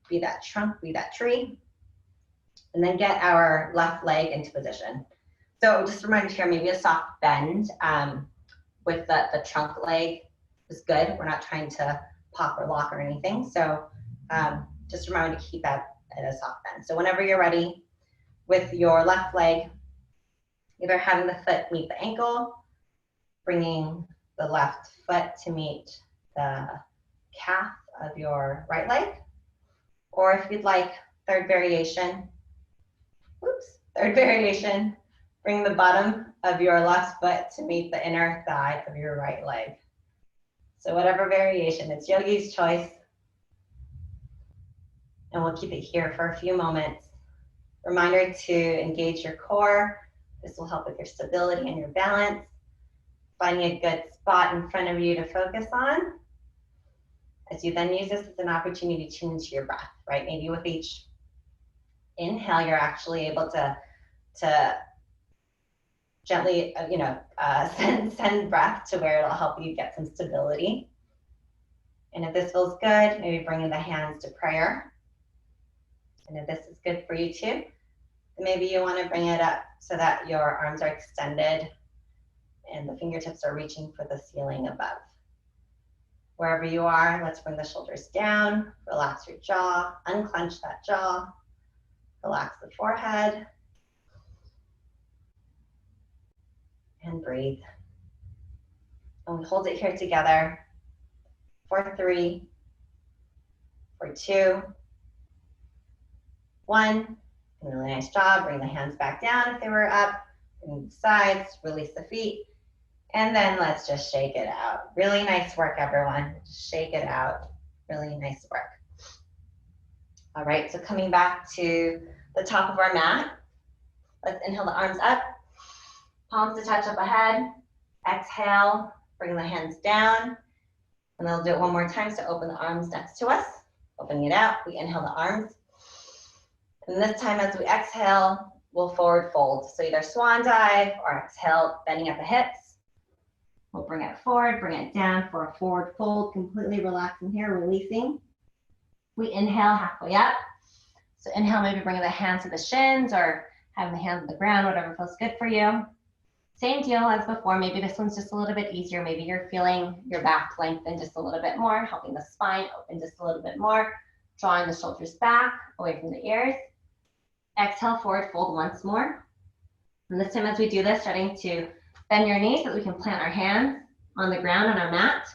A: Be that trunk, be that tree. And then get our left leg into position. So just a reminder here, maybe a soft bend with the trunk leg is good. We're not trying to pop or lock or anything. So just a reminder to keep that at a soft bend. So whenever you're ready, with your left leg, either having the foot meet the ankle, bringing the left foot to meet the calf of your right leg, or if you'd like, third variation, bring the bottom of your left foot to meet the inner thigh of your right leg. So whatever variation, it's yogi's choice. And we'll keep it here for a few moments. Reminder to engage your core. This will help with your stability and your balance. Finding a good spot in front of you to focus on. As you then use this as an opportunity to tune into your breath, right? Maybe with each inhale, you're actually able to gently, send breath to where it'll help you get some stability. And if this feels good, maybe bringing the hands to prayer. And if this is good for you too, then maybe you want to bring it up so that your arms are extended and the fingertips are reaching for the ceiling above. Wherever you are, let's bring the shoulders down, relax your jaw, unclench that jaw, relax the forehead, and breathe. And we hold it here together for 3, for 2, 1. Really nice job. Bring the hands back down if they were up. Bring the sides, release the feet. And then let's just shake it out. Really nice work, everyone. Just shake it out. Really nice work. All right, so coming back to the top of our mat. Let's inhale the arms up. Palms to touch up ahead. Exhale, bring the hands down. And then we'll do it one more time. So open the arms next to us. Opening it out, we inhale the arms. And this time as we exhale, we'll forward fold. So either swan dive or exhale, bending at the hips. We'll bring it forward, bring it down for a forward fold, completely relaxing here, releasing. We inhale halfway up. So inhale, maybe bringing the hands to the shins or having the hands on the ground, whatever feels good for you. Same deal as before, maybe this one's just a little bit easier. Maybe you're feeling your back lengthen just a little bit more, helping the spine open just a little bit more, drawing the shoulders back, away from the ears. Exhale, forward fold once more. And this time as we do this, starting to bend your knees so that we can plant our hands on the ground on our mat.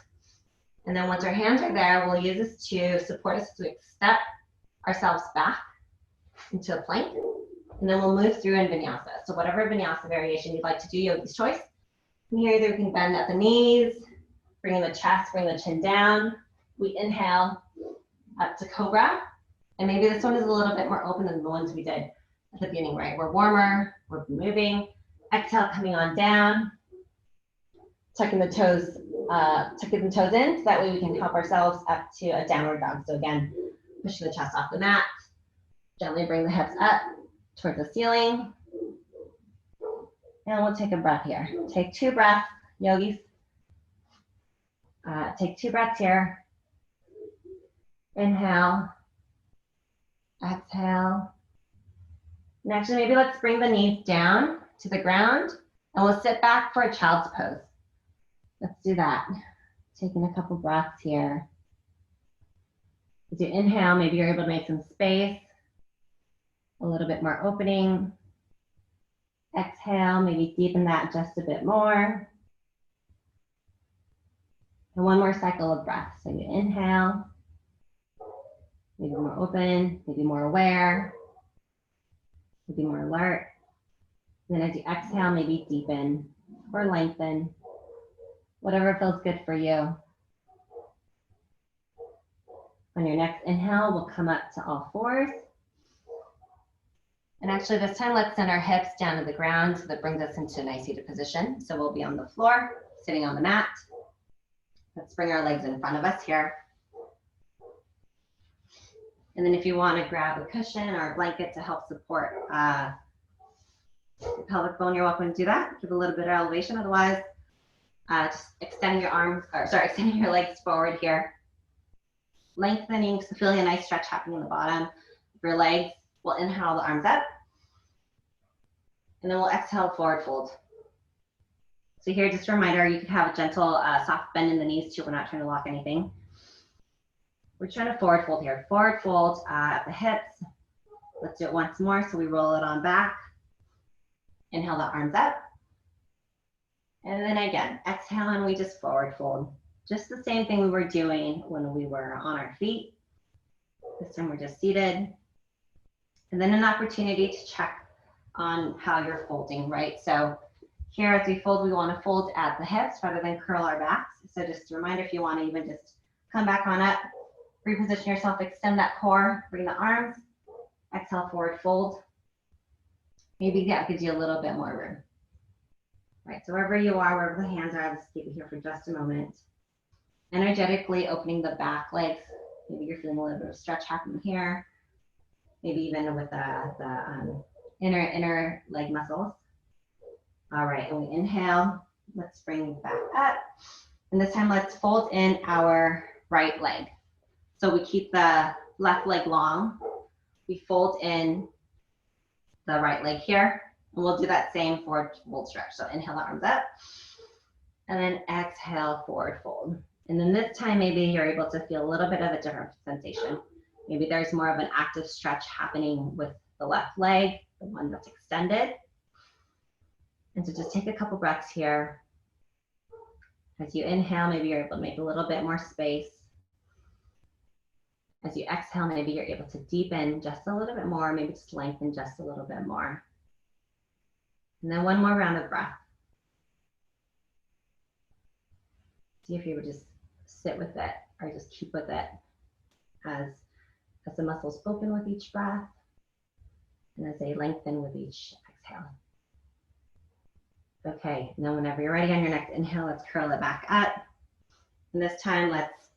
A: And then once our hands are there, we'll use this to support us as we step ourselves back into a plank. And then we'll move through in vinyasa. So whatever vinyasa variation you'd like to do, yogi's choice. From here, either we can bend at the knees, bringing the chest, bring the chin down. We inhale up to cobra. And maybe this one is a little bit more open than the ones we did at the beginning, right? We're warmer, we're moving. Exhale, coming on down. Tucking the toes in so that way we can help ourselves up to a downward dog. So again, pushing the chest off the mat. Gently bring the hips up towards the ceiling. And we'll take a breath here. Take 2 breaths, yogis. Take 2 breaths here. Inhale. Exhale. And actually, maybe let's bring the knees down to the ground and we'll sit back for a child's pose. Let's do that. Taking a couple breaths here. As you inhale, maybe you're able to make some space, a little bit more opening. Exhale, maybe deepen that just a bit more. And one more cycle of breath. So you inhale, maybe more open, maybe more aware, maybe more alert. And then as you exhale, maybe deepen or lengthen, whatever feels good for you. On your next inhale, we'll come up to all fours. And actually this time, let's send our hips down to the ground. So that brings us into a nice seated position. So we'll be on the floor, sitting on the mat. Let's bring our legs in front of us here. And then if you want to grab a cushion or a blanket to help support the pelvic bone, you're welcome to do that. Give a little bit of elevation. Otherwise, just extending your arms, or sorry, extending your legs forward here. Lengthening, so feeling a nice stretch happening in the bottom of your legs. We'll inhale the arms up. And then we'll exhale, forward fold. So here, just a reminder, you could have a gentle, soft bend in the knees too. We're not trying to lock anything. We're trying to forward fold here. Forward fold at the hips. Let's do it once more. So we roll it on back. Inhale the arms up. And then again, exhale and we just forward fold. Just the same thing we were doing when we were on our feet. This time we're just seated. And then an opportunity to check on how you're folding, right? So here as we fold, we want to fold at the hips rather than curl our backs. So just a reminder, if you want to even just come back on up, reposition yourself, extend that core, bring the arms, exhale, forward fold. Maybe that gives you a little bit more room. Right, so wherever you are, wherever the hands are, I'll just keep it here for just a moment. Energetically opening the back legs. Maybe you're feeling a little bit of stretch happening here. Maybe even with the inner leg muscles. All right, and we inhale. Let's bring back up. And this time, let's fold in our right leg. So we keep the left leg long. We fold in the right leg here. And we'll do that same forward fold stretch. So inhale the arms up. And then exhale, forward fold. And then this time, maybe you're able to feel a little bit of a different sensation. Maybe there's more of an active stretch happening with the left leg, the one that's extended. And so just take a couple breaths here. As you inhale, maybe you're able to make a little bit more space. As you exhale, maybe you're able to deepen just a little bit more, maybe just lengthen just a little bit more. And then one more round of breath. See if you would just sit with it or just keep with it as the muscles open with each breath and as they lengthen with each exhale. Okay, and then whenever you're ready on your next inhale, let's curl it back up. And this time, let's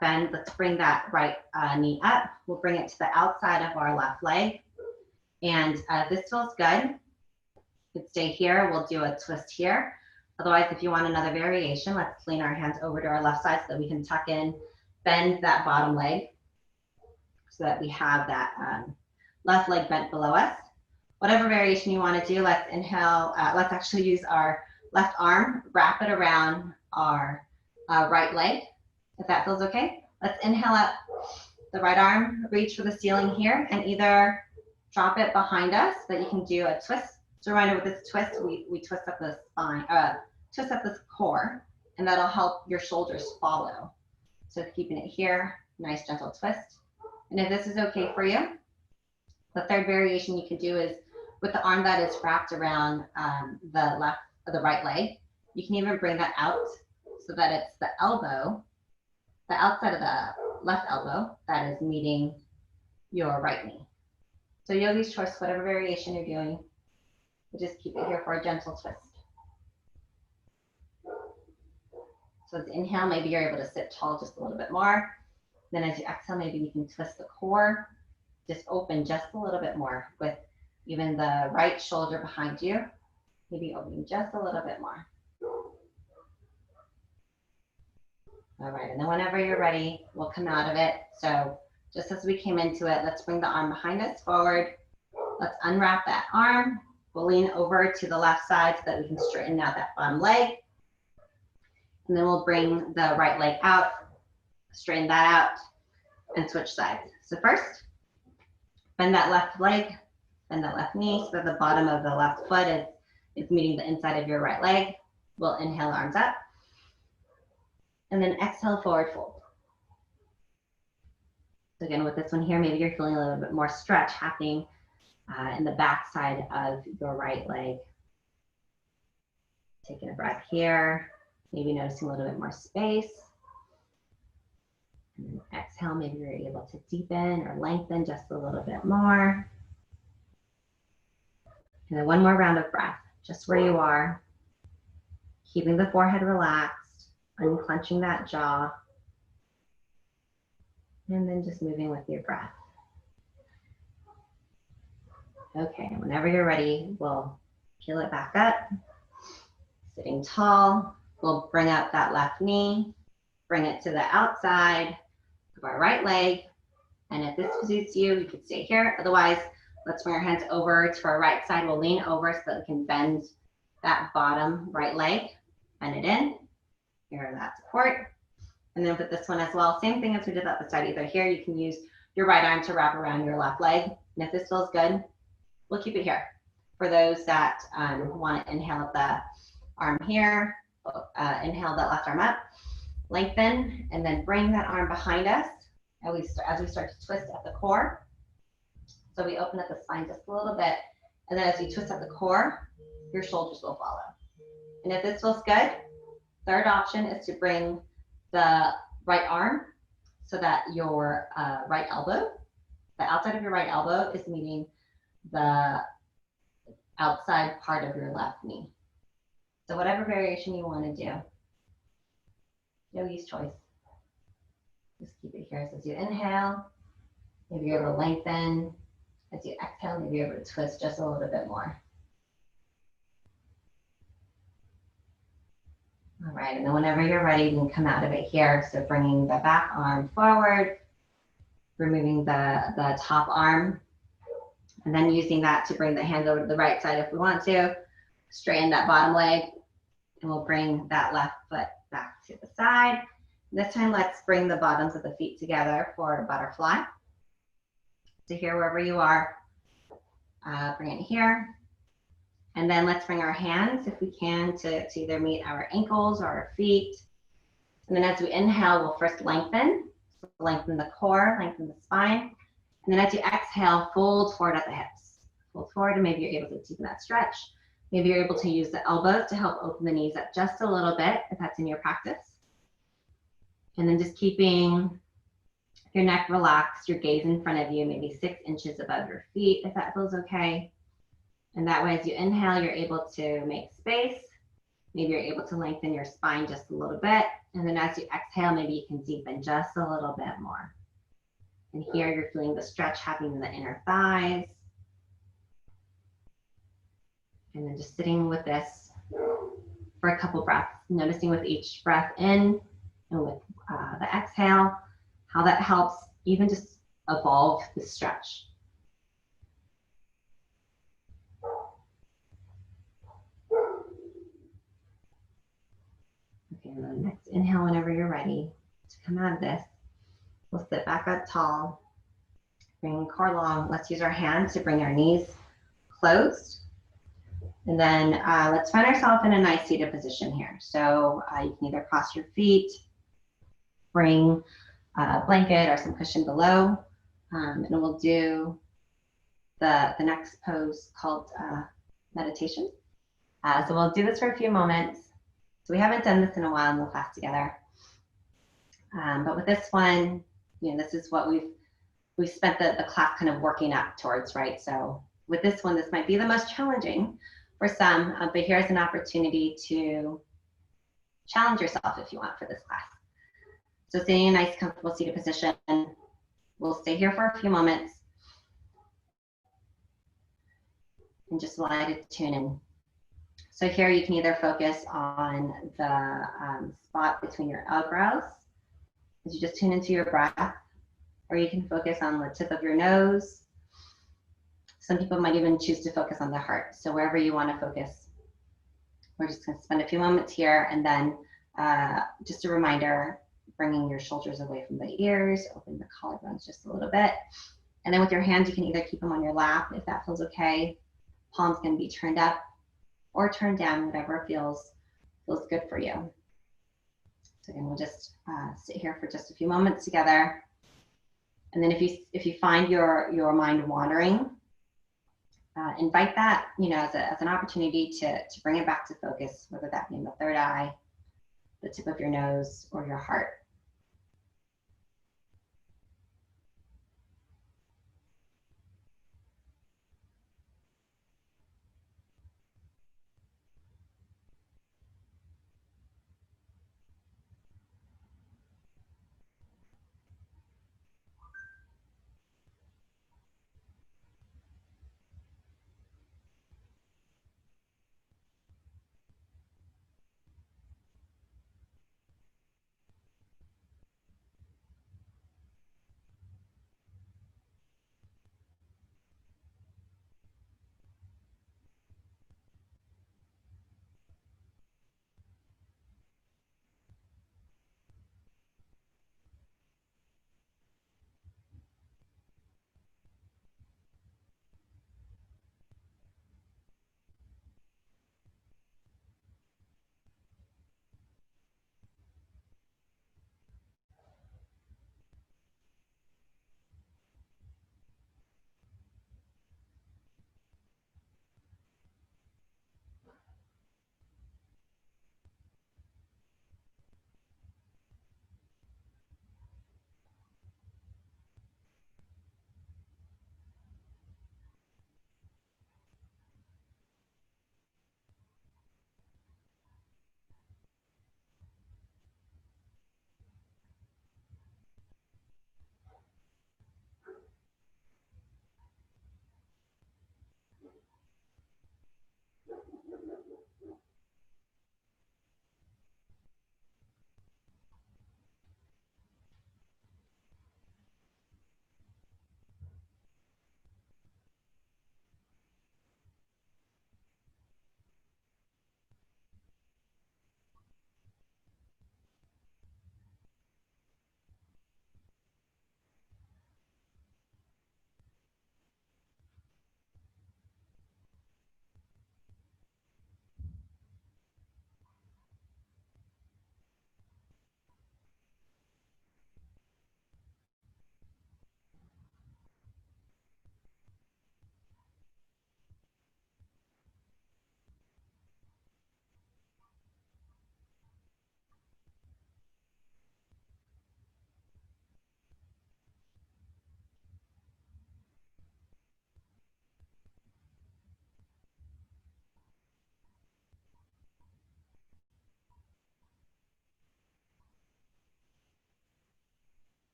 A: bend, let's bring that right knee up. We'll bring it to the outside of our left leg. And this feels good. You can stay here, we'll do a twist here. Otherwise, if you want another variation, let's lean our hands over to our left side so that we can tuck in, bend that bottom leg so that we have that left leg bent below us. Whatever variation you want to do, let's inhale, let's actually use our left arm, wrap it around our right leg, if that feels okay. Let's inhale up the right arm, reach for the ceiling here, and either drop it behind us so that you can do a twist. So reminder, with this twist, we twist up the spine, twist up this core, and that'll help your shoulders follow. So keeping it here, nice gentle twist. And if this is okay for you, the third variation you can do is with the arm that is wrapped around the right leg, you can even bring that out so that it's the elbow, the outside of the left elbow that is meeting your right knee. So yogi's choice, whatever variation you're doing, we'll just keep it here for a gentle twist. So as inhale, maybe you're able to sit tall just a little bit more. Then as you exhale, maybe you can twist the core, just open just a little bit more with even the right shoulder behind you, maybe opening just a little bit more. All right, and then whenever you're ready, we'll come out of it. So just as we came into it, let's bring the arm behind us forward. Let's unwrap that arm. We'll lean over to the left side so that we can straighten out that bottom leg. And then we'll bring the right leg out, straighten that out, and switch sides. So first, bend that left leg, bend that left knee so that the bottom of the left foot is meeting the inside of your right leg. We'll inhale, arms up. And then exhale, forward fold. So again, with this one here, maybe you're feeling a little bit more stretch happening in the back side of your right leg. Taking a breath here, maybe noticing a little bit more space. And then exhale, maybe you're able to deepen or lengthen just a little bit more. And then one more round of breath, just where you are, keeping the forehead relaxed, unclenching that jaw, and then just moving with your breath. Okay, whenever you're ready, we'll peel it back up. Sitting tall, we'll bring up that left knee, bring it to the outside of our right leg. And if this suits you, you could stay here. Otherwise, let's bring our hands over to our right side. We'll lean over so that we can bend that bottom right leg, bend it in, here that support. And then with this one as well, same thing as we did at the side. Either here, you can use your right arm to wrap around your left leg. And if this feels good, we'll keep it here. For those that want to inhale at the arm here, inhale that left arm up, lengthen, and then bring that arm behind us as we start to twist at the core. So we open up the spine just a little bit, and then as you twist at the core, your shoulders will follow. And if this feels good, third option is to bring the right arm so that your right elbow, the outside of your right elbow is meeting the outside part of your left knee. So whatever variation you want to do, yogi's choice. Just keep it here. So as you inhale, maybe you're able to lengthen. As you exhale, maybe you're able to twist just a little bit more. All right, and then whenever you're ready, you can come out of it here. So bringing the back arm forward, removing the top arm, and then using that to bring the hands over to the right side if we want to. Straighten that bottom leg, and we'll bring that left foot back to the side. This time, let's bring the bottoms of the feet together for a butterfly. So here, wherever you are, bring it here. And then let's bring our hands, if we can, to either meet our ankles or our feet. And then as we inhale, we'll first lengthen. So lengthen the core, lengthen the spine. And then as you exhale, fold forward at the hips. Fold forward, and maybe you're able to deepen that stretch. Maybe you're able to use the elbows to help open the knees up just a little bit, if that's in your practice. And then just keeping your neck relaxed, your gaze in front of you, maybe 6 inches above your feet, if that feels okay. And that way, as you inhale, you're able to make space. Maybe you're able to lengthen your spine just a little bit. And then as you exhale, maybe you can deepen just a little bit more. And here you're feeling the stretch happening in the inner thighs. And then just sitting with this for a couple breaths, noticing with each breath in and with the exhale, how that helps even just evolve the stretch. Okay, and then next inhale whenever you're ready to come out of this. We'll sit back up tall, bring the core long. Let's use our hands to bring our knees closed. And then let's find ourselves in a nice seated position here. So you can either cross your feet, bring a blanket or some cushion below, and we'll do the next pose called meditation. So we'll do this for a few moments. So we haven't done this in a while in the class together. But with this one, you know, this is what we've spent the class kind of working up towards, right? So with this one, this might be the most challenging for some, but here's an opportunity to challenge yourself if you want for this class. So sitting in a nice, comfortable seated position, we'll stay here for a few moments and just allow you to tune in. So here you can either focus on the spot between your eyebrows as you just tune into your breath, or you can focus on the tip of your nose. Some people might even choose to focus on the heart. So wherever you want to focus, we're just going to spend a few moments here, and then just a reminder, bringing your shoulders away from the ears, open the collarbones just a little bit. And then with your hands, you can either keep them on your lap if that feels okay. Palms can be turned up or turned down, whatever feels good for you. So again, we'll just sit here for just a few moments together. And then if you find your mind wandering, invite that, you know, as an opportunity to bring it back to focus, whether that be in the third eye, the tip of your nose, or your heart.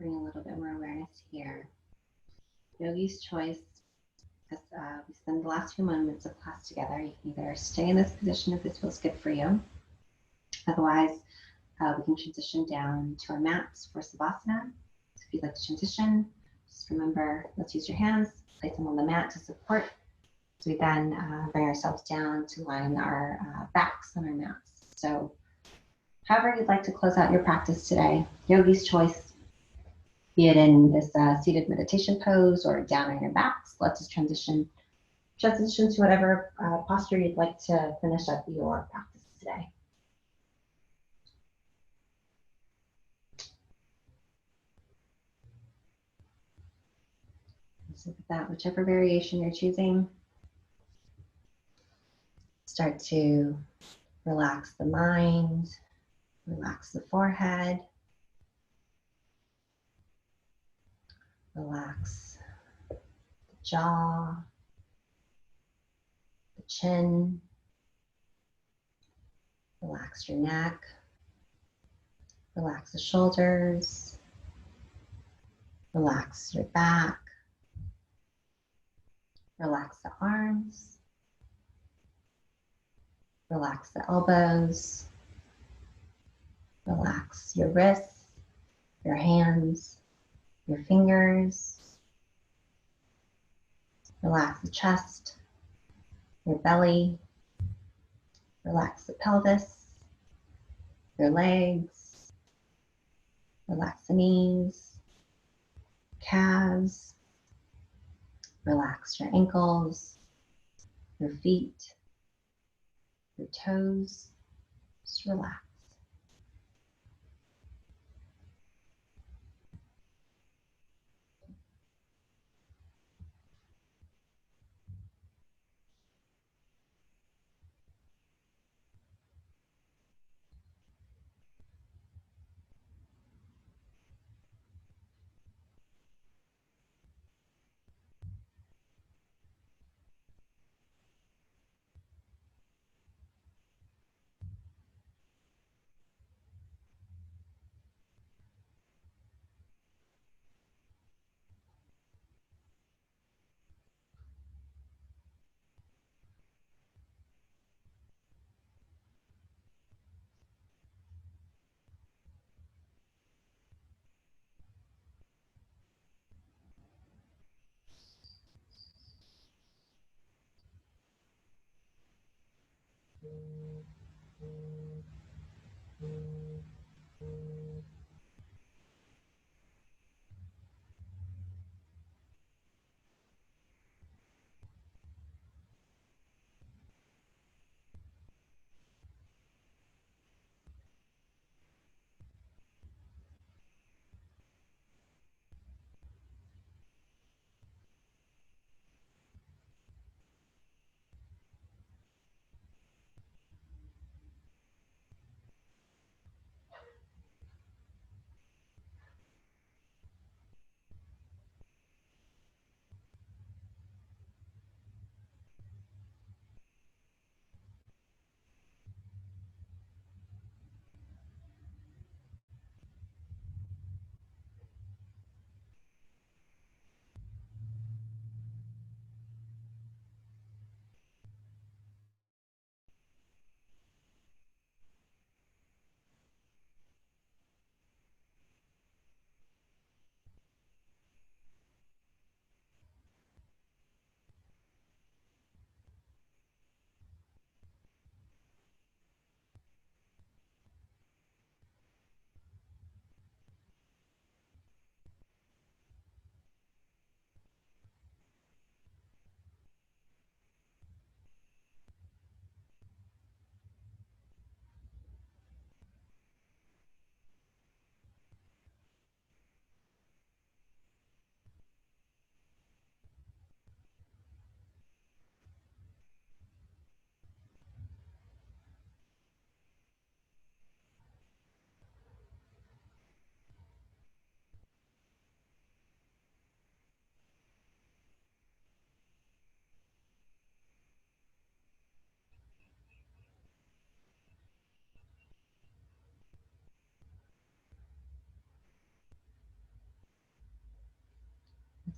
A: bring a little bit more awareness here. Yogi's choice. As we spend the last few moments of class together, you can either stay in this position if this feels good for you. Otherwise, we can transition down to our mats for Savasana. So if you'd like to transition, just remember, let's use your hands, place them on the mat to support. So we then bring ourselves down to line our backs on our mats. So however you'd like to close out your practice today, yogi's choice, be it in this seated meditation pose or down on your backs. Let's just transition to whatever posture you'd like to finish up your practice today. So with that, whichever variation you're choosing, start to relax the mind, relax the forehead, relax the jaw, the chin, relax your neck, relax the shoulders, relax your back, relax the arms, relax the elbows, relax your wrists, your hands, your fingers, relax the chest, your belly, relax the pelvis, your legs, relax the knees, calves, relax your ankles, your feet, your toes, just relax.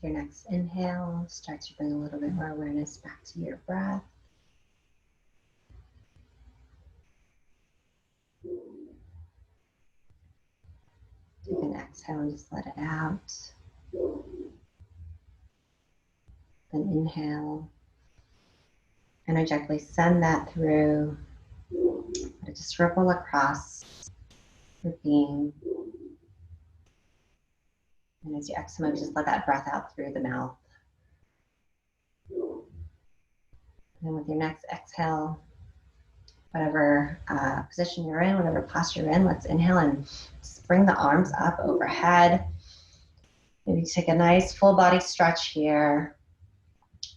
A: With your next inhale, start to bring a little bit more awareness back to your breath. Take an exhale and just let it out. Then inhale. Energetically send that through. Let it just ripple across your being. And as you exhale, just let that breath out through the mouth. And with your next exhale, whatever position you're in, whatever posture you're in, let's inhale and just bring the arms up overhead. Maybe take a nice full body stretch here.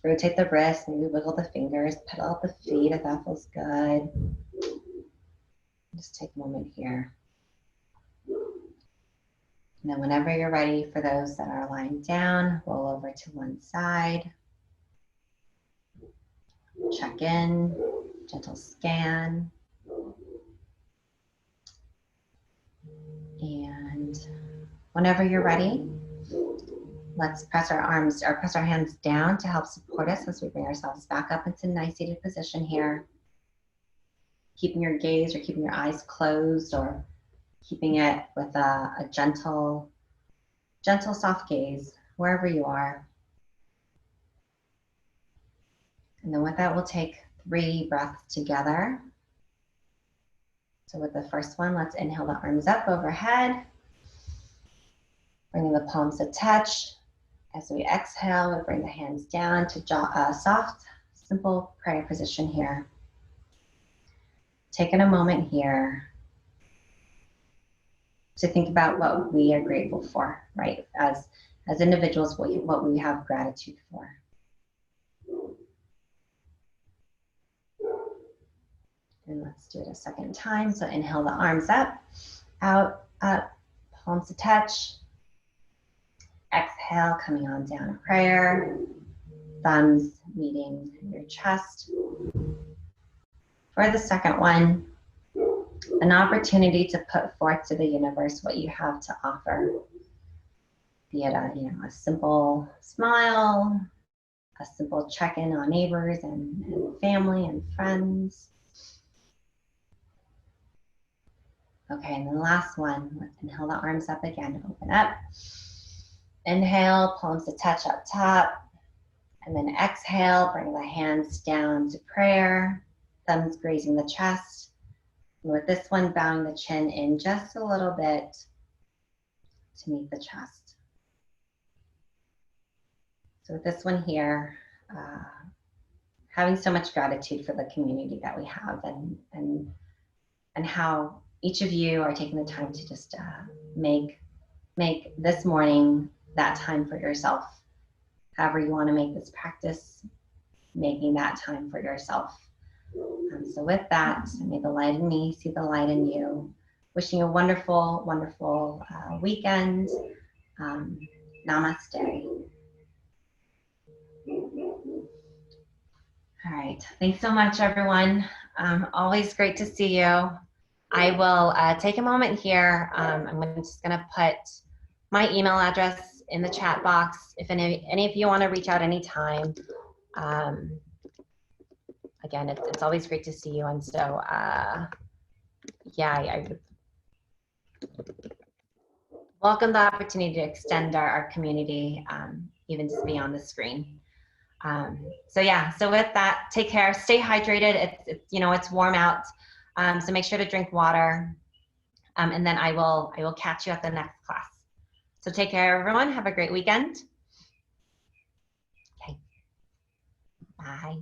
A: Rotate the wrists, maybe wiggle the fingers, pedal out the feet if that feels good. Just take a moment here. And then whenever you're ready, for those that are lying down, roll over to one side. Check in, gentle scan. And whenever you're ready, let's press our arms or press our hands down to help support us as we bring ourselves back up into a nice seated position here. Keeping your gaze or keeping your eyes closed, or keeping it with a gentle, soft gaze, wherever you are. And then with that, we'll take 3 breaths together. So with the first one, let's inhale the arms up overhead, bringing the palms to touch. As we exhale, we bring the hands down to soft, simple prayer position here. Taking a moment here to think about what we are grateful for, right? As individuals, what we have gratitude for. And let's do it a second time. So inhale the arms up, out, up, palms to touch. Exhale, coming on down to prayer. Thumbs meeting your chest. For the second one, an opportunity to put forth to the universe what you have to offer. Be it a simple smile, a simple check-in on neighbors and family and friends. Okay, and then the last one, let's inhale the arms up again, open up. Inhale, palms to touch up top. And then exhale, bring the hands down to prayer, thumbs grazing the chest. And with this one, bowing the chin in just a little bit to meet the chest. So with this one here, having so much gratitude for the community that we have, and how each of you are taking the time to just make this morning that time for yourself. However you want to make this practice, making that time for yourself. So with that, may the light in me see the light in you. Wishing you a wonderful, wonderful weekend. Namaste. All right, thanks so much, everyone. Always great to see you. I will take a moment here. I'm just gonna put my email address in the chat box. If any of you want to reach out anytime. Again, it's always great to see you. And so, yeah, I welcome the opportunity to extend our community, even just beyond the screen. So yeah, so with that, take care, stay hydrated. It's warm out. So make sure to drink water. And then I will catch you at the next class. So take care, everyone. Have a great weekend. Okay. Bye.